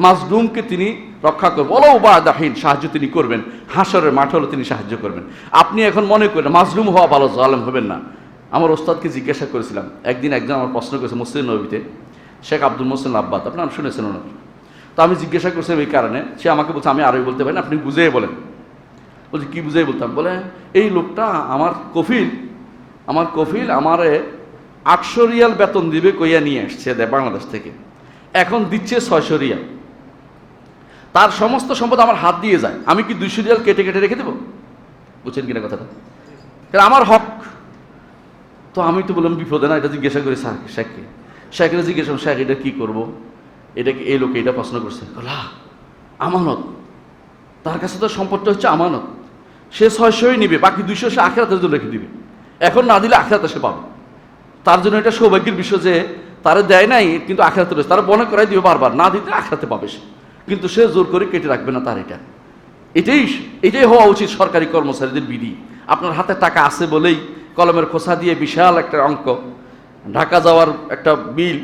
মাজলুমকে তিনি রক্ষা করবেন, ওলাও বাদাহিন, সাহায্য তিনি করবেন, হাসরের মাঠে হলে তিনি সাহায্য করবেন। আপনি এখন মনে করেন মাজলুম হওয়া ভালো, জালেম হবেন না। আমার ওস্তাদকে জিজ্ঞাসা করেছিলাম একদিন, একজন আমার প্রশ্ন করেছে মসজিদ নবীতে, শেখ আব্দুল মোহসেন আব্বাদ, আপনি নাম শুনেছেন ওনার। তো আমি জিজ্ঞাসা করছিলাম এই কারণে, সে আমাকে বলছে আমি আরবি বলতে পারি না, আপনি বুঝিয়ে বলেন। বলছি কী বুঝিয়ে বলতাম? বলে এই লোকটা আমার কফিল আমারে 800 রিয়াল বেতন দিবে কইয়া নিয়ে আসছে বাংলাদেশ থেকে, এখন দিচ্ছে 600 রিয়াল, তার সমস্ত সম্পদ আমার হাত দিয়ে যায়, আমি কি 200 রিয়াল কেটে কেটে রেখে দেবো? বুঝছেন কিনা কথাটা? কারণ আমার হক। তো আমি তো বললাম বিপদে না, এটা জিজ্ঞাসা করি শেখকে জিজ্ঞাসা করলাম, শেখ এটা কী করবো? এটা কি এই লোকে এটা প্রশ্ন করছে, আমানত, তার কাছে তো সম্পদটা হচ্ছে আমানত, সে 600ই নিবে, বাকি 200 সে আখিরাতের জন্য রেখে দিবে, এখন না দিলে আখিরাতে সে পাবে। তার জন্য এটা সৌভাগ্যের বিষয় যে তারা দেয় নাই কিন্তু আখিরাতে রয়েছে, তারা মনে করাই দিবে বারবার, না দিতে আখিরাতে পাবে সে, কিন্তু সে জোর করে কেটে রাখবে না তার। এটাই হওয়া উচিত সরকারি কর্মচারীদের বিধি। আপনার হাতে টাকা আছে বলেই কলমের খোসা দিয়ে বিশাল একটা অঙ্ক, ঢাকা যাওয়ার একটা বিল,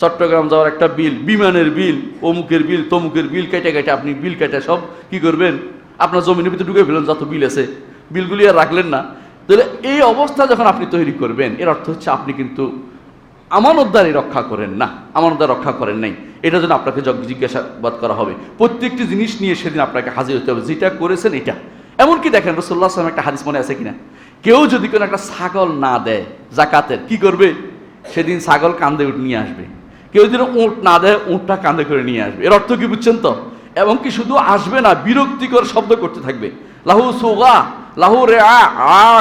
চট্টগ্রাম যাওয়ার একটা বিল, বিমানের বিল, অমুকের বিল, তমুকের বিল, কেটে আপনি বিল কেটে সব কি করবেন? আপনার জমিনের ভিতরে ঢুকে ফেলেন, যত বিল আছে বিলগুলি আর রাখলেন না। তাহলে এই অবস্থা যখন আপনি তৈরি করবেন, এর অর্থ হচ্ছে আপনি কিন্তু আমানতদারি রক্ষা করেন না, আমানতদার রক্ষা করেন নাই। এটা জন্য আপনাকে জিজ্ঞাসাবাদ করা হবে, প্রত্যেকটি জিনিস নিয়ে সেদিন আপনাকে হাজির হতে হবে, যেটা করেছেন এটা। এমনকি দেখেন রাসূলুল্লাহ সাল্লাল্লাহু আলাইহি ওয়াসাল্লাম একটা হাদিস মনে আছে কিনা, কেউ যদি কোনো একটা ছাগল না দেয় যাকাতের, কি করবে? সেদিন ছাগল কাঁধে নিয়ে আসবে। কেউ যদি উঁট না দেয়, উঁটটা কাঁধে করে নিয়ে আসবে। এর অর্থ কি বুঝছেন তো? এবং কি শুধু আসবে না, বিরক্তিকর শব্দ করতে থাকবে, লাহু সুগা, লাহু রে আ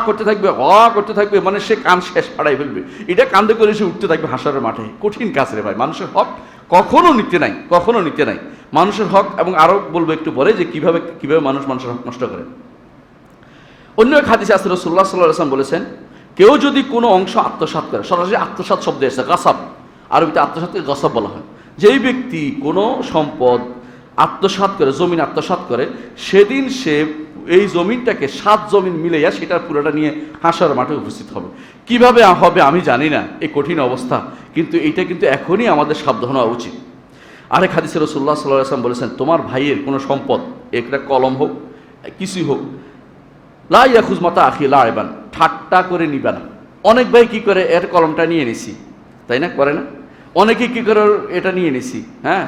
করতে থাকবে, করতে থাকবে, মানে সে কান শেষ ফাড়াই ফেলবে, এটা কান্দে করে সে উঠতে থাকবে হাসরের মাঠে। কঠিন কাজ রে ভাই, মানুষের হক কখনো নিতে নাই মানুষের হক। এবং আরো বলবো একটু পরে যে কিভাবে মানুষের হক নষ্ট করে। অন্য এক হাদিসে আছে রাসূলুল্লাহ সাল্লাল্লাহু আলাইহি ওয়াসাল্লাম বলেছেন, কেউ যদি কোনো অংশ আত্মসাৎ করে, সরাসরি আত্মসাৎ শব্দ এসেছে, গাসাব, আরবিতে আত্মসাৎকে গসব বলা হয়। যেই ব্যক্তি কোনো সম্পদ আত্মসাৎ করে, জমিন আত্মসাৎ করে, সেদিন সে এই জমিনটাকে 7 জমিন মিলাইয়া সেটার পুরোটা নিয়ে হাসরের মাঠে উপস্থিত হবে। কিভাবে হবে আমি জানি না, এই কঠিন অবস্থা, কিন্তু এইটা কিন্তু এখনই আমাদের সাবধান হওয়া উচিত। আরেক হাদিসে রাসূলুল্লাহ সাল্লাল্লাহু আলাইহি ওয়াসাল্লাম বলেছেন, তোমার ভাইয়ের কোনো সম্পদ, একটা কলম হোক, কিছুই হোক, লা ইয়াখুজ মাতা আখি লাইবান, ঠাট্টা করে নিবে না। অনেক ভাই কি করে, এর কলমটা নিয়ে নিছি, তাই না, করে না? অনেকে কি করে, এটা নিয়ে নিছি, হ্যাঁ,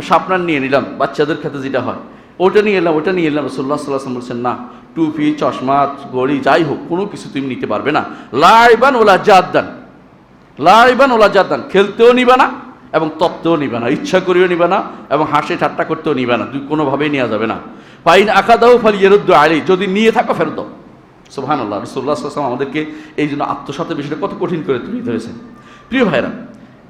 শার্পনার নিয়ে নিলাম, বাচ্চাদের ক্ষেত্রে যেটা হয়, ওটা নিয়ে এলাম। রাসূলুল্লাহ সাল্লাল্লাহু আলাইহি ওয়াসাল্লাম বলছেন, না, টুপি, চশমা, ঘড়ি, যাই হোক, কোনো কিছু তুমি নিতে পারবে না। লাইবান ওলা জাদ্দান, খেলতেও নিবে না এবং তত্ত্বেও নিবে না, ইচ্ছা করেও নিবে না এবং হাসি ঠাট্টা করতেও নিবে না, কোনোভাবেই নেওয়া যাবে না। ফাইন আখাদাহু ফালিয়ারুদ্দু আলাইহি, যদি নিয়ে থাকো ফেরত দাও। সুবহানাল্লাহ, রাসূলুল্লাহ সাল্লাল্লাহু আলাইহি ওয়াসাল্লাম আমাদেরকে এই জন্য আত্মসাতের বিষয়টা কত কঠিন করে তুলে ধরেছেন। প্রিয় ভাইরা,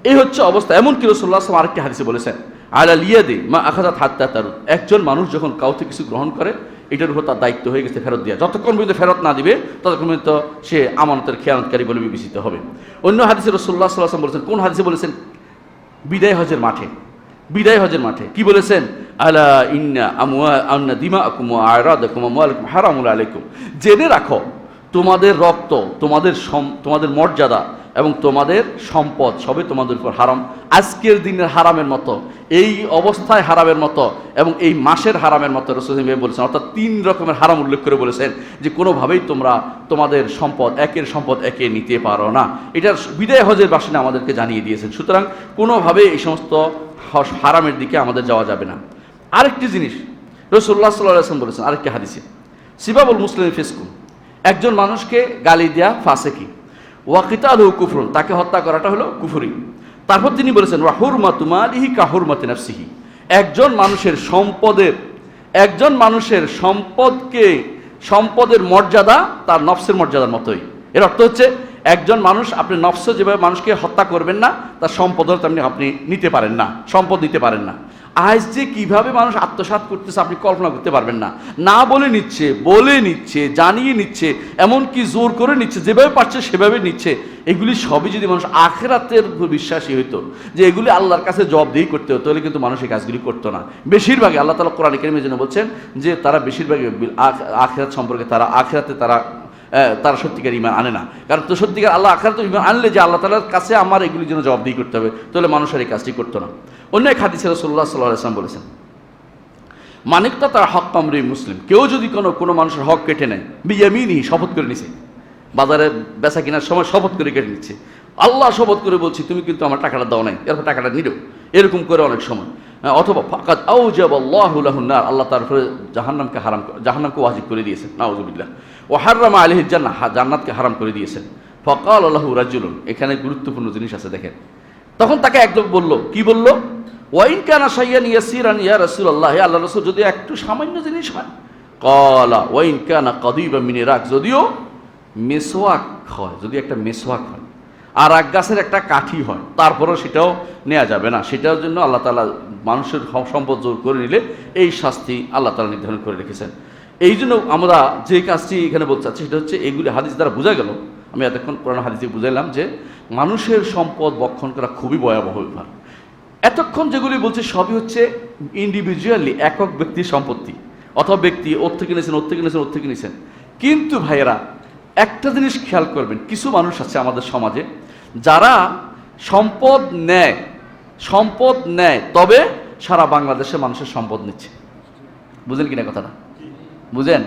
এই হচ্ছে অবস্থা। এমনকি রাসূলুল্লাহ সাল্লাল্লাহু আলাইহি ওয়াসাল্লাম আরেকটি হাদিসে বলেছেন, আলা লিয়াদি মা আখাযাত হাত্তা তারুদ, একজন মানুষ যখন কাউকে কিছু গ্রহণ করে, এটার উপর তার দায়িত্ব হয়ে গেছে ফেরত দেওয়া। যতক্ষণ পর্যন্ত ফেরত না দিবে ততক্ষণ পর্যন্ত সে আমানতের খেয়ানতকারী বলে বিবেচিত হবে। অন্য হাদিসে রাসূলুল্লাহ সাল্লাল্লাহু আলাইহি ওয়াসাল্লাম বলেছেন, কোন হাদিসে বলেছেন? বিদায় হজের মাঠে কি বলেছেন? আলা ইন্না দিমাআকুম ওয়া আ'রাদাকুম ওয়া আমওয়ালাকুম হারামুন আলাইকুম, জেনে রাখো তোমাদের রক্ত, তোমাদের মর্যাদা এবং তোমাদের সম্পদ সবই তোমাদের উপর হারাম, আজকের দিনের হারামের মতো, এই অবস্থায় হারামের মতো এবং এই মাসের হারামের মতো রাসূলুল্লাহ বলেছেন। অর্থাৎ 3 রকমের হারাম উল্লেখ করে বলেছেন যে কোনোভাবেই তোমরা তোমাদের সম্পদ একে নিতে পারো না। এটার বিদায় হজের বাসিনা আমাদেরকে জানিয়ে দিয়েছেন। সুতরাং কোনোভাবেই এই সমস্ত হারামের দিকে আমাদের যাওয়া যাবে না। আরেকটি জিনিস রাসূলুল্লাহ সাল্লাল্লাহু আলাইহি ওয়াসাল্লাম বলেছেন আরেকটি হাদিসে, সিবাবুল মুসলিম ফিসকুন, একজন মানুষকে গালি দেয়া ফাসিকি, ওয়া কিতালুহু কুফরুন, তাকে হত্যা করাটা হলো কুফরি। তারপর তিনি বলেছেন, ওয়া হুরমাতু মালিহি কা হুরমাতি নাফসিহি, একজন মানুষের সম্পদকে সম্পদের মর্যাদা তার নফসের মর্যাদার মতোই। এর অর্থ হচ্ছে একজন মানুষ, আপনি নফস যেভাবে মানুষকে হত্যা করবেন না, তার সম্পদও তেমনি আপনি নিতে পারেন না, সম্পদ নিতে পারেন না। আজ যে কিভাবে মানুষ আত্মসাৎ করতেছে আপনি কল্পনা করতে পারবেন না। না বলে নিচ্ছে, বলে নিচ্ছে, জানিয়ে নিচ্ছে, এমনকি জোর করে নিচ্ছে, যেভাবে পারছে সেভাবে নিচ্ছে। এগুলি সবই যদি মানুষ আখিরাতের উপর বিশ্বাসী হইতো, যে এগুলি আল্লাহর কাছে জবাবদিহি করতে হতো, তাহলে কিন্তু মানুষ এই কাজগুলি করতো না। বেশিরভাগই আল্লাহ তাআলা কোরআন কারীমের জন্য বলছেন যে তারা বেশিরভাগই আখিরাত সম্পর্কে তারা সত্যিকার ঈমান আনে না। কারণ তো সত্যিকার আল্লাহ আখিরাতে ঈমান আনলে যে আল্লাহ তাআলার কাছে আমার এগুলির জন্য জবাবদিহি করতে হবে, তাহলে মানুষের এই কাজটি করতো না। অন্য এক হাদিসে রাসূলুল্লাহ সাল্লাল্লাহু আলাইহি ওয়াসাল্লাম বলেছেন, মানিকতা তার হক কামরি মুসলিম, কেউ যদি কোনো মানুষের হক কেটে নেয়, বিয়ামিনি, শপথ করে নিছে, বাজারে বেচা কেনার সময় শপথ করে কেটে নিচ্ছে, আল্লাহ শপথ করে বলছি তুমি কিন্তু আমার টাকাটা দাও নাই, এরপর টাকাটা নিল, এরকম করে অনেক সময়। অথবা ফাকাদ আউজাবাল্লাহু লাহুন নার, আল্লাহ তার উপরে জাহান্নামকে ওয়াজিব করে দিয়েছেন, নাউযুবিল্লাহ। ওয়া হাররামা আলাইহিল জান্নাহ, জান্নাতকে হারাম করে দিয়েছেন। ফাকাল লাহু রাজুলুন, এখানে গুরুত্বপূর্ণ জিনিস আছে দেখেন। তখন তাকে এক লোক বলল, কি বলল? ওয়াইন কানা শাইয়ান ইয়াসিরান ইয়া রাসূলুল্লাহ, হে আল্লাহর রাসূল, যদি একটু সামান্য জিনিস হয়। ক্বালা ওয়াইন কানা কাদিবা মিন ইরাক, যদিও মেসওয়াক হয়, যদি একটা মেসওয়াক হয় আর এক গাছের একটা কাঠি হয়, তারপরেও সেটাও নেওয়া যাবে না। সেটার জন্য আল্লাহ তাআলা মানুষের সম্পদ জোর করে নিলে এই শাস্তি আল্লাহ তাআলা নির্ধারণ করে রেখেছেন। এই জন্য আমরা যে কাজটি এখানে বলতে চাচ্ছি সেটা হচ্ছে, এগুলি হাদিস দ্বারা বোঝা গেল, আমি এতক্ষণ কোরআন হাদিসে বুঝাইলাম যে মানুষের সম্পদ বক্ষণ করা খুবই ভয়াবহ ব্যাপার। এতক্ষণ যেগুলি বলছে সবই হচ্ছে ইন্ডিভিজুয়ালি, একক ব্যক্তির সম্পত্তি, অথবা ব্যক্তি ওর থেকে নিয়েছেন, ওর থেকে নিয়েছেন, ওর থেকে নিয়েছেন। কিন্তু ভাইয়েরা, একটা জিনিস খেয়াল করবেন, কিছু মানুষ আছে আমাদের সমাজে যারা সম্পদ নেয়, তবে সারা বাংলাদেশের মানুষের সম্পদ নিচ্ছে। বুঝেন কিনা কথাটা? বুঝেন?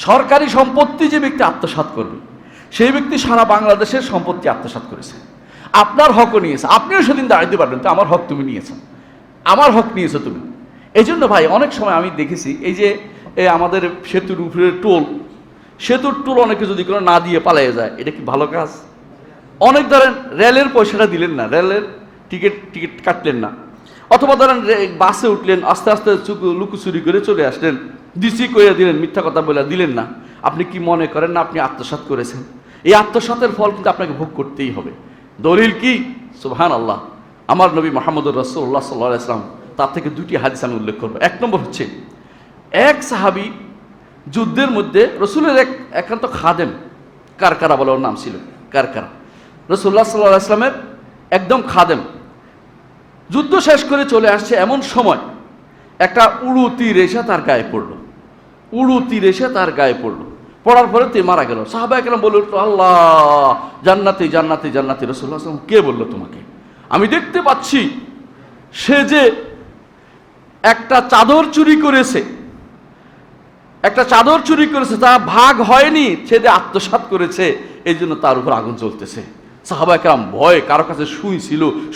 সরকারি সম্পত্তি যে ব্যক্তি আত্মসাৎ করবে, সেই ব্যক্তি সারা বাংলাদেশের সম্পত্তি আত্মসাৎ করেছে। আপনার হকও নিয়েছে, আপনিও সেদিন দাঁড়াতে পারবেন তো আমার হক তুমি নিয়েছ, আমার হক নিয়েছো তুমি। এই জন্য ভাই অনেক সময় আমি দেখেছি, এই যে আমাদের সেতুর উপরে সেতুর টোল অনেকে যদি কোনো না দিয়ে পালিয়ে যায়, এটা কি ভালো কাজ? অনেক ধরেন রেলের পয়সাটা দিলেন না, রেলের টিকিট কাটলেন না, অথবা ধরেন বাসে উঠলেন, আস্তে আস্তে লুকোচুরি করে চলে আসলেন, ডিসি করে দিলেন, মিথ্যা কথা বলে দিলেন না। আপনি কি মনে করেন না আপনি আত্মসাৎ করেছেন? এই আত্মসাতের ফল কিন্তু আপনাকে ভোগ করতেই হবে। দলিল কি? সুবহানাল্লাহ, আমার নবী মুহাম্মদুর রাসূলুল্লাহ সাল্লাল্লাহু আলাইহি ওয়াসাল্লাম, তার থেকে দুটি হাদিস আমি উল্লেখ করব। এক নম্বর হচ্ছে, এক সাহাবী যুদ্ধের মধ্যে রসুলের একান্ত খাদেম, কারকারা বলে ওর নাম ছিল, কারকারা, রাসূলুল্লাহ সাল্লাল্লাহু আলাইহি ওয়াসাল্লামের একদম খাদেম, যুদ্ধ শেষ করে চলে আসছে, এমন সময় একটা উড়ু তীর এসে তার গায়ে পড়লো, পড়ার পরে তে মারা গেল। সাহাবা একরাম বলে উঠলো, আল্লাহ, জান্নাতি জান্নাতি জান্নাতি। রাসূলুল্লাহ সাল্লাল্লাহু আলাইহি ওয়াসাল্লাম, কে বললো তোমাকে? আমি দেখতে পাচ্ছি সে যে একটা চাদর চুরি করেছে, তা ভাগ হয়নি, সে যে আত্মসাৎ করেছে, এই জন্য তার উপর আগুন জ্বলতেছে। সাহাবা একরাম ভয়, কারো কাছে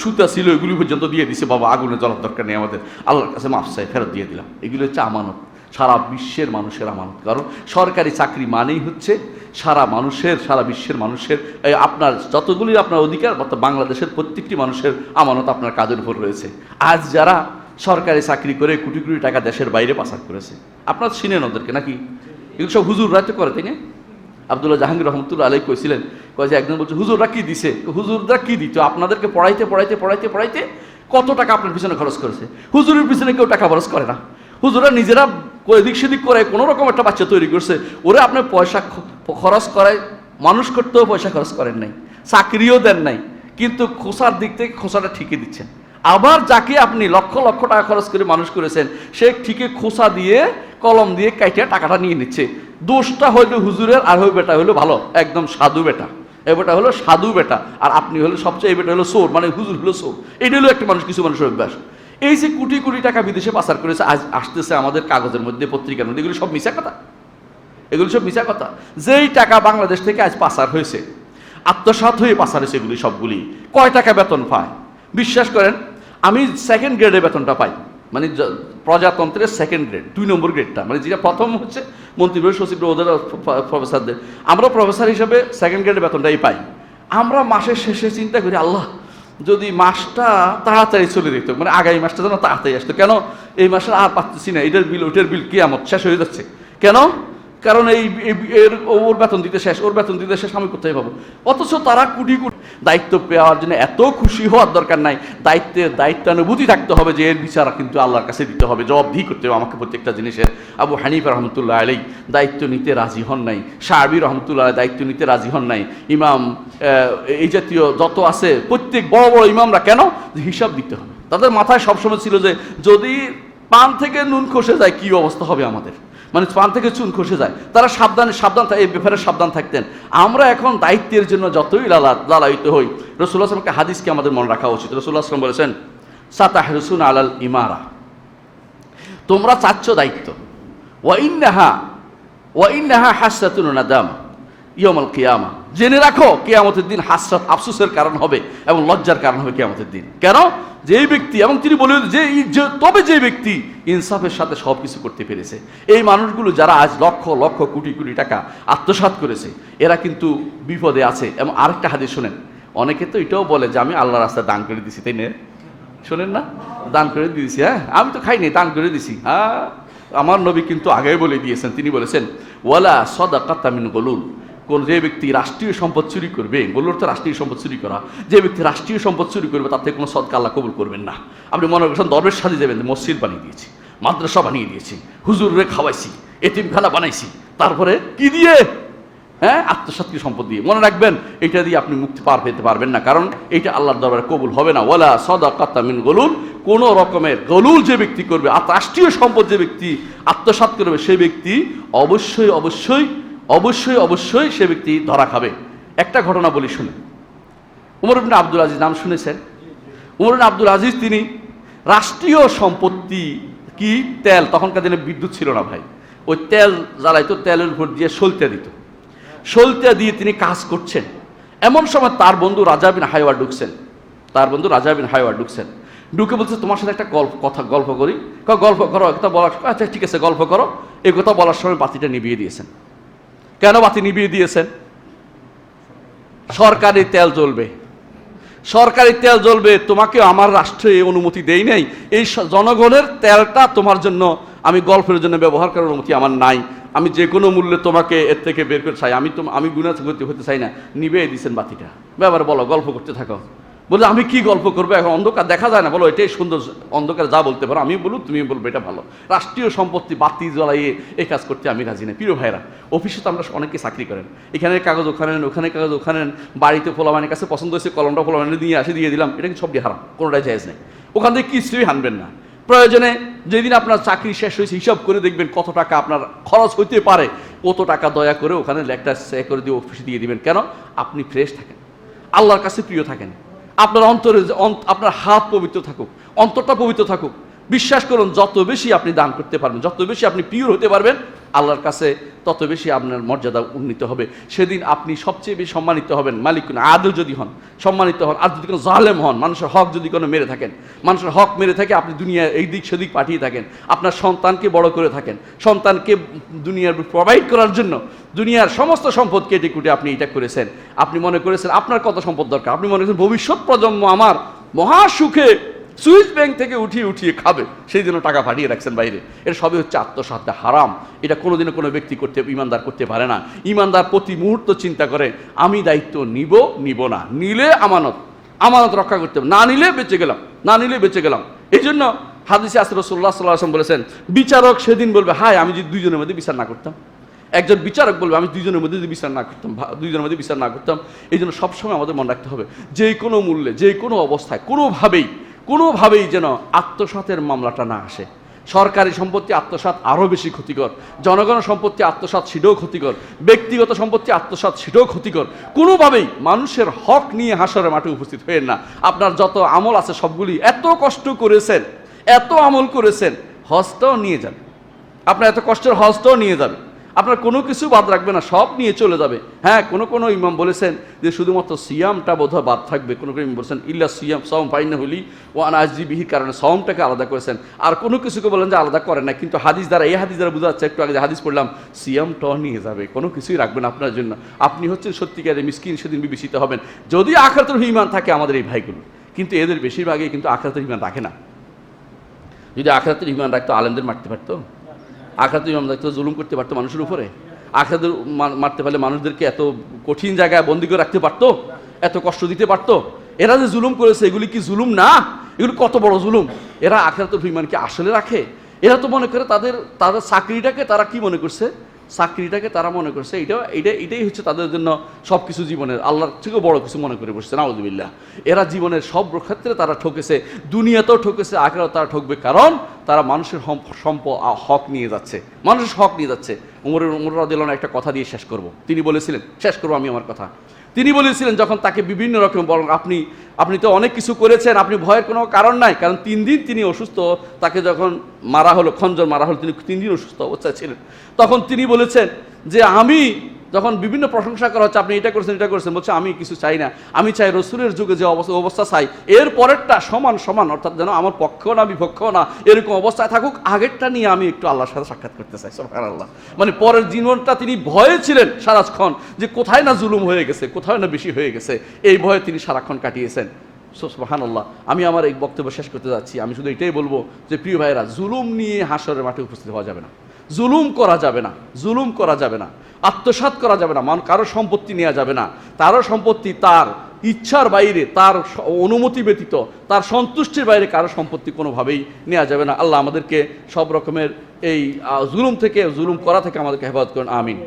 সুতা ছিল, এগুলি পর্যন্ত দিয়ে দিছে, বাবা আগুনে জ্বলার দরকার নেই, আমাদের আল্লাহর কাছে মাফ চাই, ফেরত দিয়ে দিলাম। এগুলো হচ্ছে আমানত, সারা বিশ্বের মানুষের আমানত। কারণ সরকারি চাকরি মানেই হচ্ছে সারা বিশ্বের মানুষের, আপনার যতগুলি আপনার অধিকার, বাংলাদেশের প্রত্যেকটি মানুষের আমানত আপনার কাজের উপর রয়েছে। আজ যারা সরকারি চাকরি করে কোটি কোটি টাকা দেশের বাইরে পাচার করেছে, আপনার চিনেন ওদেরকে নাকি? এগুলো সব হুজুররা তো করে, তাই না? আব্দুল্লাহ জাহাঙ্গীর রহমতুল্লাহ আলাইহি কইছিলেন, যে একজন বলছে হুজুররা কি দিছে? হুজুররা কি দিত? আপনাদেরকে পড়াইতে কত টাকা আপনার পিছনে খরচ করেছে? হুজুরের পিছনে কেউ টাকা খরচ করে না, হুজুররা নিজেরা এদিক সেদিক করে কোনো রকম একটা বাচ্চা তৈরি করছে, ওরা আপনার পয়সা খরচ করায়, মানুষ করতেও পয়সা খরচ করেন নাই, চাকরিও দেন নাই, কিন্তু খোসার দিক থেকে খোসাটা ঠিকই দিচ্ছেন। আবার যাকে আপনি লক্ষ লক্ষ টাকা খরচ করে মানুষ করেছেন, সে ঠিকই খোসা দিয়ে কলম দিয়ে কাইটে টাকাটা নিয়ে নিচ্ছে। দোষটা হইলো হুজুরের, আর ওই বেটা হইলো ভালো, একদম সাধু বেটা, এই বেটা হলো সাধু বেটা, আর আপনি হলো সবচেয়ে, এই বেটা হলো চোর, মানে হুজুর হলো চোর। এটা হলো একটা মানুষ, কিছু মানুষের অভ্যাস। এই যে কোটি কোটি টাকা বিদেশে পাচার করেছে, আজ আসতেছে আমাদের কাগজের মধ্যে, পত্রিকার মধ্যে, এগুলো সব মিছা কথা। যেই টাকা বাংলাদেশ থেকে আজ পাচার হয়েছে, আত্মসাৎ হয়ে পাচার হয়েছে, এগুলি সবগুলি কয় টাকা বেতন পায়? বিশ্বাস করেন, আমি সেকেন্ড গ্রেডের বেতনটা পাই, মানে প্রজাতন্ত্রের সেকেন্ড গ্রেড, 2 নম্বর গ্রেডটা, মানে যেটা প্রথম হচ্ছে মন্ত্রী সচিব, ওদের প্রফেসরদের, আমরা প্রফেসর হিসেবে সেকেন্ড গ্রেডের বেতনটাই পাই। আমরা মাসের শেষে চিন্তা করি, আল্লাহ, যদি মাসটা তাড়াতাড়ি চলে যেত, মানে আগামী মাসটা যেন তাড়াতাড়ি আসতো, কেন এই মাসে আর পাচ্ছি না, এটার বিল ওটার বিল, কিয়ামত শেষ হয়ে যাচ্ছে, কেন? কারণ এর ওর বেতন দিতে শেষ, ওর বেতন দিতে শেষ, আমি কোথায় পাবো? অথচ তারা কোটি কোটি দায়িত্ব পাওয়ার জন্য এত খুশি হওয়ার দরকার নাই। দায়িত্বানুভূতি থাকতে হবে যে এর বিচার কিন্তু আল্লাহর কাছে দিতে হবে, জবাবদিহি করতে হবে আমাকে প্রত্যেকটা জিনিসের। আবু হানিফা রহমতুল্লাহ আলাই দায়িত্ব নিতে রাজি হন নাই, শাহবি রহমতুল্লাহ দায়িত্ব নিতে রাজি হন নাই, ইমাম এই জাতীয় যত আছে প্রত্যেক বড় বড় ইমামরা কেন? হিসাব দিতে হবে। তাদের মাথায় সবসময় ছিল যে যদি পান থেকে নুন খসে যায় কি অবস্থা হবে আমাদের, মানে পান থেকে চুন খসে যায়। তারা সাবধান এই ব্যাপারে সাবধান থাকতেন। আমরা এখন দায়িত্বের জন্য যতই লালায়িত হই, রাসূলুল্লাহ সাল্লাল্লাহু আলাইহি ওয়াসাল্লামকে হাদিসকে আমাদের মনে রাখা উচিত। রাসূলুল্লাহ সাল্লাল্লাহু আলাইহি ওয়াসাল্লাম বলেছেন, সাতাহরুসুন আলাল ইমারা, তোমরা চাচ্ছ দায়িত্ব, ওয়া ইন্নাহা হাসরাতুন নাদাম ইয়াউমাল কিয়ামা, জেনে রাখো কিয়ামতের দিন হাসরাত আফসোসের কারণ হবে এবং লজ্জার কারণ হবে কিয়ামতের দিন। কেন? যে ব্যক্তি, এবং তিনি বলেন তবে যে ব্যক্তি ইনসাফের সাথে সব কিছু করতে পেরেছে। এই মানুষগুলো যারা আজ লক্ষ লক্ষ কোটি কোটি টাকা আত্মসাৎ করেছে, এরা কিন্তু বিপদে আছে। এবং আরেকটা হাদিস শোনেন, অনেকে তো এটাও বলে যে আমি আল্লাহর রাস্তায় দান করে দিছি, তাই না? শোনেন না, দান করে দিয়েছি, হ্যাঁ আমি তো খাইনি, দান করে দিছি। হ্যাঁ, আমার নবী কিন্তু আগেই বলে দিয়েছেন, তিনি বলেছেন ওয়ালা সাদাকাতা মিন গুলুল, কোন যে ব্যক্তি রাষ্ট্রীয় সম্পদ চুরি করবে, গোলুর তো রাষ্ট্রীয় সম্পদ চুরি করা, যে ব্যক্তি রাষ্ট্রীয় সম্পদ চুরি করবে তার থেকে কোনো সদকা আল্লাহ কবুল করবেন না। আপনি মনে করছেন দরবেশ সাজি যাবেন, মসজিদ বানিয়ে দিয়েছি, মাদ্রাসা বানিয়ে দিয়েছি, হুজুরে খাওয়াইছি, এতিমখানা বানাইছি, তারপরে কি দিয়ে? হ্যাঁ, আত্মসাৎকৃত সম্পদ দিয়ে। মনে রাখবেন এটা দিয়ে আপনি মুক্তি পার পেতে পারবেন না, কারণ এটা আল্লাহর দরবারে কবুল হবে না। ওয়ালা সাদাকাতা মিন গুলুল, কোন রকমের গলুল যে ব্যক্তি করবে, রাষ্ট্রীয় সম্পদ যে ব্যক্তি আত্মসাৎ করবে, সেই ব্যক্তি অবশ্যই অবশ্যই অবশ্যই অবশ্যই সে ব্যক্তি ধরা খাবে। একটা ঘটনা বলি শুনে, উমর ইবনে আব্দুল আজিজ নাম শুনেছেন? উমর ইবনে আব্দুল আজিজ তিনি রাষ্ট্রীয় সম্পত্তি কি তেল, তখনকার দিনে বিদ্যুৎ ছিল না ভাই, ওই তেল জ্বালাইতো, তেলের উপর দিয়ে সলতে দিত, সলতে দিয়ে তিনি কাজ করছেন। এমন সময় তার বন্ধু রাজা বিন হায়ওয়া ঢুকছেন, ঢুকে বলছে তোমার সাথে একটা গল্প করি। গল্প করো, একটা বলার, আচ্ছা ঠিক আছে গল্প করো। এই কথা বলার সময় বাতিটা নিভিয়ে দিয়েছেন। কেন বাতি নিভিয়ে দিয়েছেন? সরকারি তেল জ্বলবে, সরকারি তেল জ্বলবে, তোমাকে আমার রাষ্ট্রে অনুমতি দেই নাই, এই জনগণের তেলটা তোমার জন্য আমি গল্পের জন্য ব্যবহার করার অনুমতি আমার নাই, আমি যে কোনো মূল্যে তোমাকে এর থেকে বের করে চাই, আমি গুনাহ হতে চাই না। নিভিয়ে দিয়েছেন বাতিটা। ব্যাপারে বলো, গল্প করতে থাকো। বলে আমি কি গল্প করবো, এখন অন্ধকার দেখা যায় না, বলো এটাই সুন্দর, অন্ধকার যা বলতে পারো আমি বলুন, তুমি বলবো এটা ভালো। রাষ্ট্রীয় সম্পত্তি বাতি জ্বলাইয়ে এই কাজ করতে আমি রাজি না। প্রিয় ভাইরা, অফিসে তো আমরা অনেকে চাকরি করেন, এখানে কাগজ ওখানে নেন, ওখানে কাগজ ওখানে নেন, বাড়িতে পোলামানের কাছে পছন্দ হয়েছে কলমটা পোলামানে দিয়ে আসে দিয়ে দিলাম, এটা কিন্তু সবটি হারাম, কোনোটাই জায়েজ নেই। ওখান থেকে কিছুই হানবেন না। প্রয়োজনে যেদিন আপনার চাকরি শেষ হয়েছে হিসাব করে দেখবেন কত টাকা আপনার খরচ হইতে পারে, কত টাকা দয়া করে ওখানে একটা চেক করে দিয়ে অফিসে দিয়ে দিবেন। কেন? আপনি ফ্রেশ থাকেন, আল্লাহর কাছে প্রিয় থাকেন, আপনার অন্তরে আপনার হাত পবিত্র থাকুক, অন্তরটা পবিত্র থাকুক। বিশ্বাস করুন, যত বেশি আপনি দান করতে পারবেন, যত বেশি আপনি পিওর হতে পারবেন আল্লাহর কাছে, তত বেশি আপনার মর্যাদা উন্নীত হবে। সেদিন আপনি সবচেয়ে বেশি সম্মানিত হবেন। মালিক আদল যদি হন, সম্মানিত হন। আর যদি কোনো জালেম হন, মানুষের হক যদি কোনো মেরে থাকেন, মানুষের হক মেরে থাকে, আপনি দুনিয়ায় এই দিক সেদিক পাঠিয়ে থাকেন, আপনার সন্তানকে বড় করে থাকেন, সন্তানকে দুনিয়ার প্রোভাইড করার জন্য দুনিয়ার সমস্ত সম্পদ কেটে কুটে আপনি এটা করেছেন, আপনি মনে করেছেন আপনার কত সম্পদ দরকার, আপনি মনে করেছেন ভবিষ্যৎ প্রজন্ম আমার মহাসুখে সুইস ব্যাংক থেকে উঠিয়ে খাবে, সেই জন্য টাকা পাঠিয়ে রাখছেন বাইরে। এর সবই হচ্ছে আত্মসাৎটা হারাম। এটা কোনোদিনও কোনো ব্যক্তি ইমানদার করতে পারে না। ইমানদার প্রতি মুহূর্ত চিন্তা করে আমি দায়িত্ব নিব না, নিলে আমানত রক্ষা করতে হবে, না নিলে বেঁচে গেলাম। এই জন্য হাদিসে আছে রাসূলুল্লাহ সাল্লাল্লাহু আলাইহি ওয়াসাল্লাম বলেছেন, বিচারক সেদিন বলবে হায় আমি যদি দুইজনের মধ্যে বিচার না করতাম। একজন বিচারক বলবে আমি দুইজনের মধ্যে যদি বিচার না করতাম। এই জন্য সবসময় আমাদের মনে রাখতে হবে, যে কোনো মূল্যে, যে কোনো অবস্থায়, কোনোভাবেই যেন আত্মসাতের মামলাটা না আসে। সরকারি সম্পত্তি আত্মসাৎ আরও বেশি ক্ষতিকর, জনগণের সম্পত্তি আত্মসাৎ সেটাও ক্ষতিকর, ব্যক্তিগত সম্পত্তি আত্মসাৎ সেটাও ক্ষতিকর। কোনোভাবেই মানুষের হক নিয়ে হাসরের মাঠে উপস্থিত হয়ে না। আপনার যত আমল আছে সবগুলি, এত কষ্ট করেছেন, এত আমল করেছেন, হজটাও নিয়ে যাবে, আপনার এত কষ্টের হজটাও নিয়ে যাবে, আপনার কোনো কিছু বাদ রাখবে না, সব নিয়ে চলে যাবে। হ্যাঁ, কোনো ইমাম বলেছেন যে শুধুমাত্র সিয়ামটা বোধহয় বাদ থাকবে, কোনো ইমাম বলেছেন ইল্লা সিয়াম সওম ফাইন্না হলি ওয়ান আজিবিহির কারণে সওমটাকে আলাদা করেছেন, আর কোনো কিছুকে বলেন যে আলাদা করেন না। কিন্তু এই হাদিস দ্বারা বোঝা যাচ্ছে, একটু আগে যে হাদিস পড়লাম, সিয়ামটাও নিয়ে যাবে, কোনো কিছুই রাখবেন আপনার জন্য। আপনি হচ্ছেন সত্যিকারের মিসকিন, সেদিন বিবেচিত হবেন। যদি আখিরাতের ঈমান থাকে আমাদের এই ভাইগুলো, কিন্তু এদের বেশিরভাগই কিন্তু আখিরাতের ঈমান রাখে না। যদি আখিরাতের ঈমান রাখতো আলেমদের মারতে পারতো, আখিরাতের ঈমান রাখতো জুলুম করতে পারতো মানুষের উপরে। আখেরাতে মারতে পারলে মানুষদেরকে এত কঠিন জায়গায় বন্দি করে রাখতে পারতো, এত কষ্ট দিতে পারতো? এরা যে জুলুম করেছে এগুলি কি জুলুম না? এগুলো কত বড় জুলুম! এরা আখেরাতুল ইমানকে আসলে রাখে? এরা তো মনে করে তাদের তাদের চাকরিটাকে তারা কি মনে করছে, চাকরিটাকে তারা মনে করছে এটাই হচ্ছে তাদের জন্য সব কিছু জীবনের আল্লাহর থেকেও বড় কিছু মনে করে বসছে। নাউযুবিল্লাহ। এরা জীবনের সব ক্ষেত্রে তারা ঠকেছে, দুনিয়াতেও ঠকেছে, আখিরাতেও তারা ঠকবে, কারণ তারা মানুষের হক নিয়ে যাচ্ছে, মানুষের হক নিয়ে যাচ্ছে। উমর রাদিয়াল্লাহু আনহু একটা কথা দিয়ে শেষ করব। তিনি বলেছিলেন, শেষ করবো আমি আমার কথা, তিনি বলেছিলেন যখন তাকে বিভিন্ন রকম বরং আপনি তো অনেক কিছু করেছেন, আপনি ভয়ের কোনো কারণ নাই, কারণ 3 দিন তিনি অসুস্থ, তাকে যখন মারা হলো, খঞ্জর মারা হলো, তিনি 3 দিন অসুস্থ অবস্থায় ছিলেন। তখন তিনি বলেছেন যে আমি যখন বিভিন্ন প্রশংসা করা হচ্ছে, আপনি এটা করেছেন, বলছে আমি কিছু চাই না, আমি চাই রসুলের যুগে যে অবস্থা চাই এর পরেরটা সমান, অর্থাৎ যেন আমার পক্ষও না বিপক্ষও না এরকম অবস্থায় থাকুক, আগেরটা নিয়ে আমি একটু আল্লাহর সাথে সাক্ষাৎ করতে চাই। সুবহানাল্লাহ। মানে পরের জীবনটা তিনি ভয়ে ছিলেন সারাক্ষণ, যে কোথায় না জুলুম হয়ে গেছে, কোথায় না বেশি হয়ে গেছে, এই ভয়ে তিনি সারাক্ষণ কাটিয়েছেন। সুবহানাল্লাহ। আমি আমার এই বক্তব্য শেষ করতে যাচ্ছি, আমি শুধু এটাই বলবো যে প্রিয় ভাইরা, জুলুম নিয়ে হাসরের মাঠে উপস্থিত হওয়া যাবে না, জুলুম করা যাবে না, জুলুম করা যাবে না, আত্মসাৎ করা যাবে না, কারো সম্পত্তি নেওয়া যাবে না, তারও সম্পত্তি তার ইচ্ছার বাইরে, তার অনুমতি ব্যতীত, তার সন্তুষ্টির বাইরে কারো সম্পত্তি কোনোভাবেই নেওয়া যাবে না। আল্লাহ আমাদেরকে সব রকমের এই জুলুম করা থেকে আমাদেরকে হেফাজত করুন। আমিন।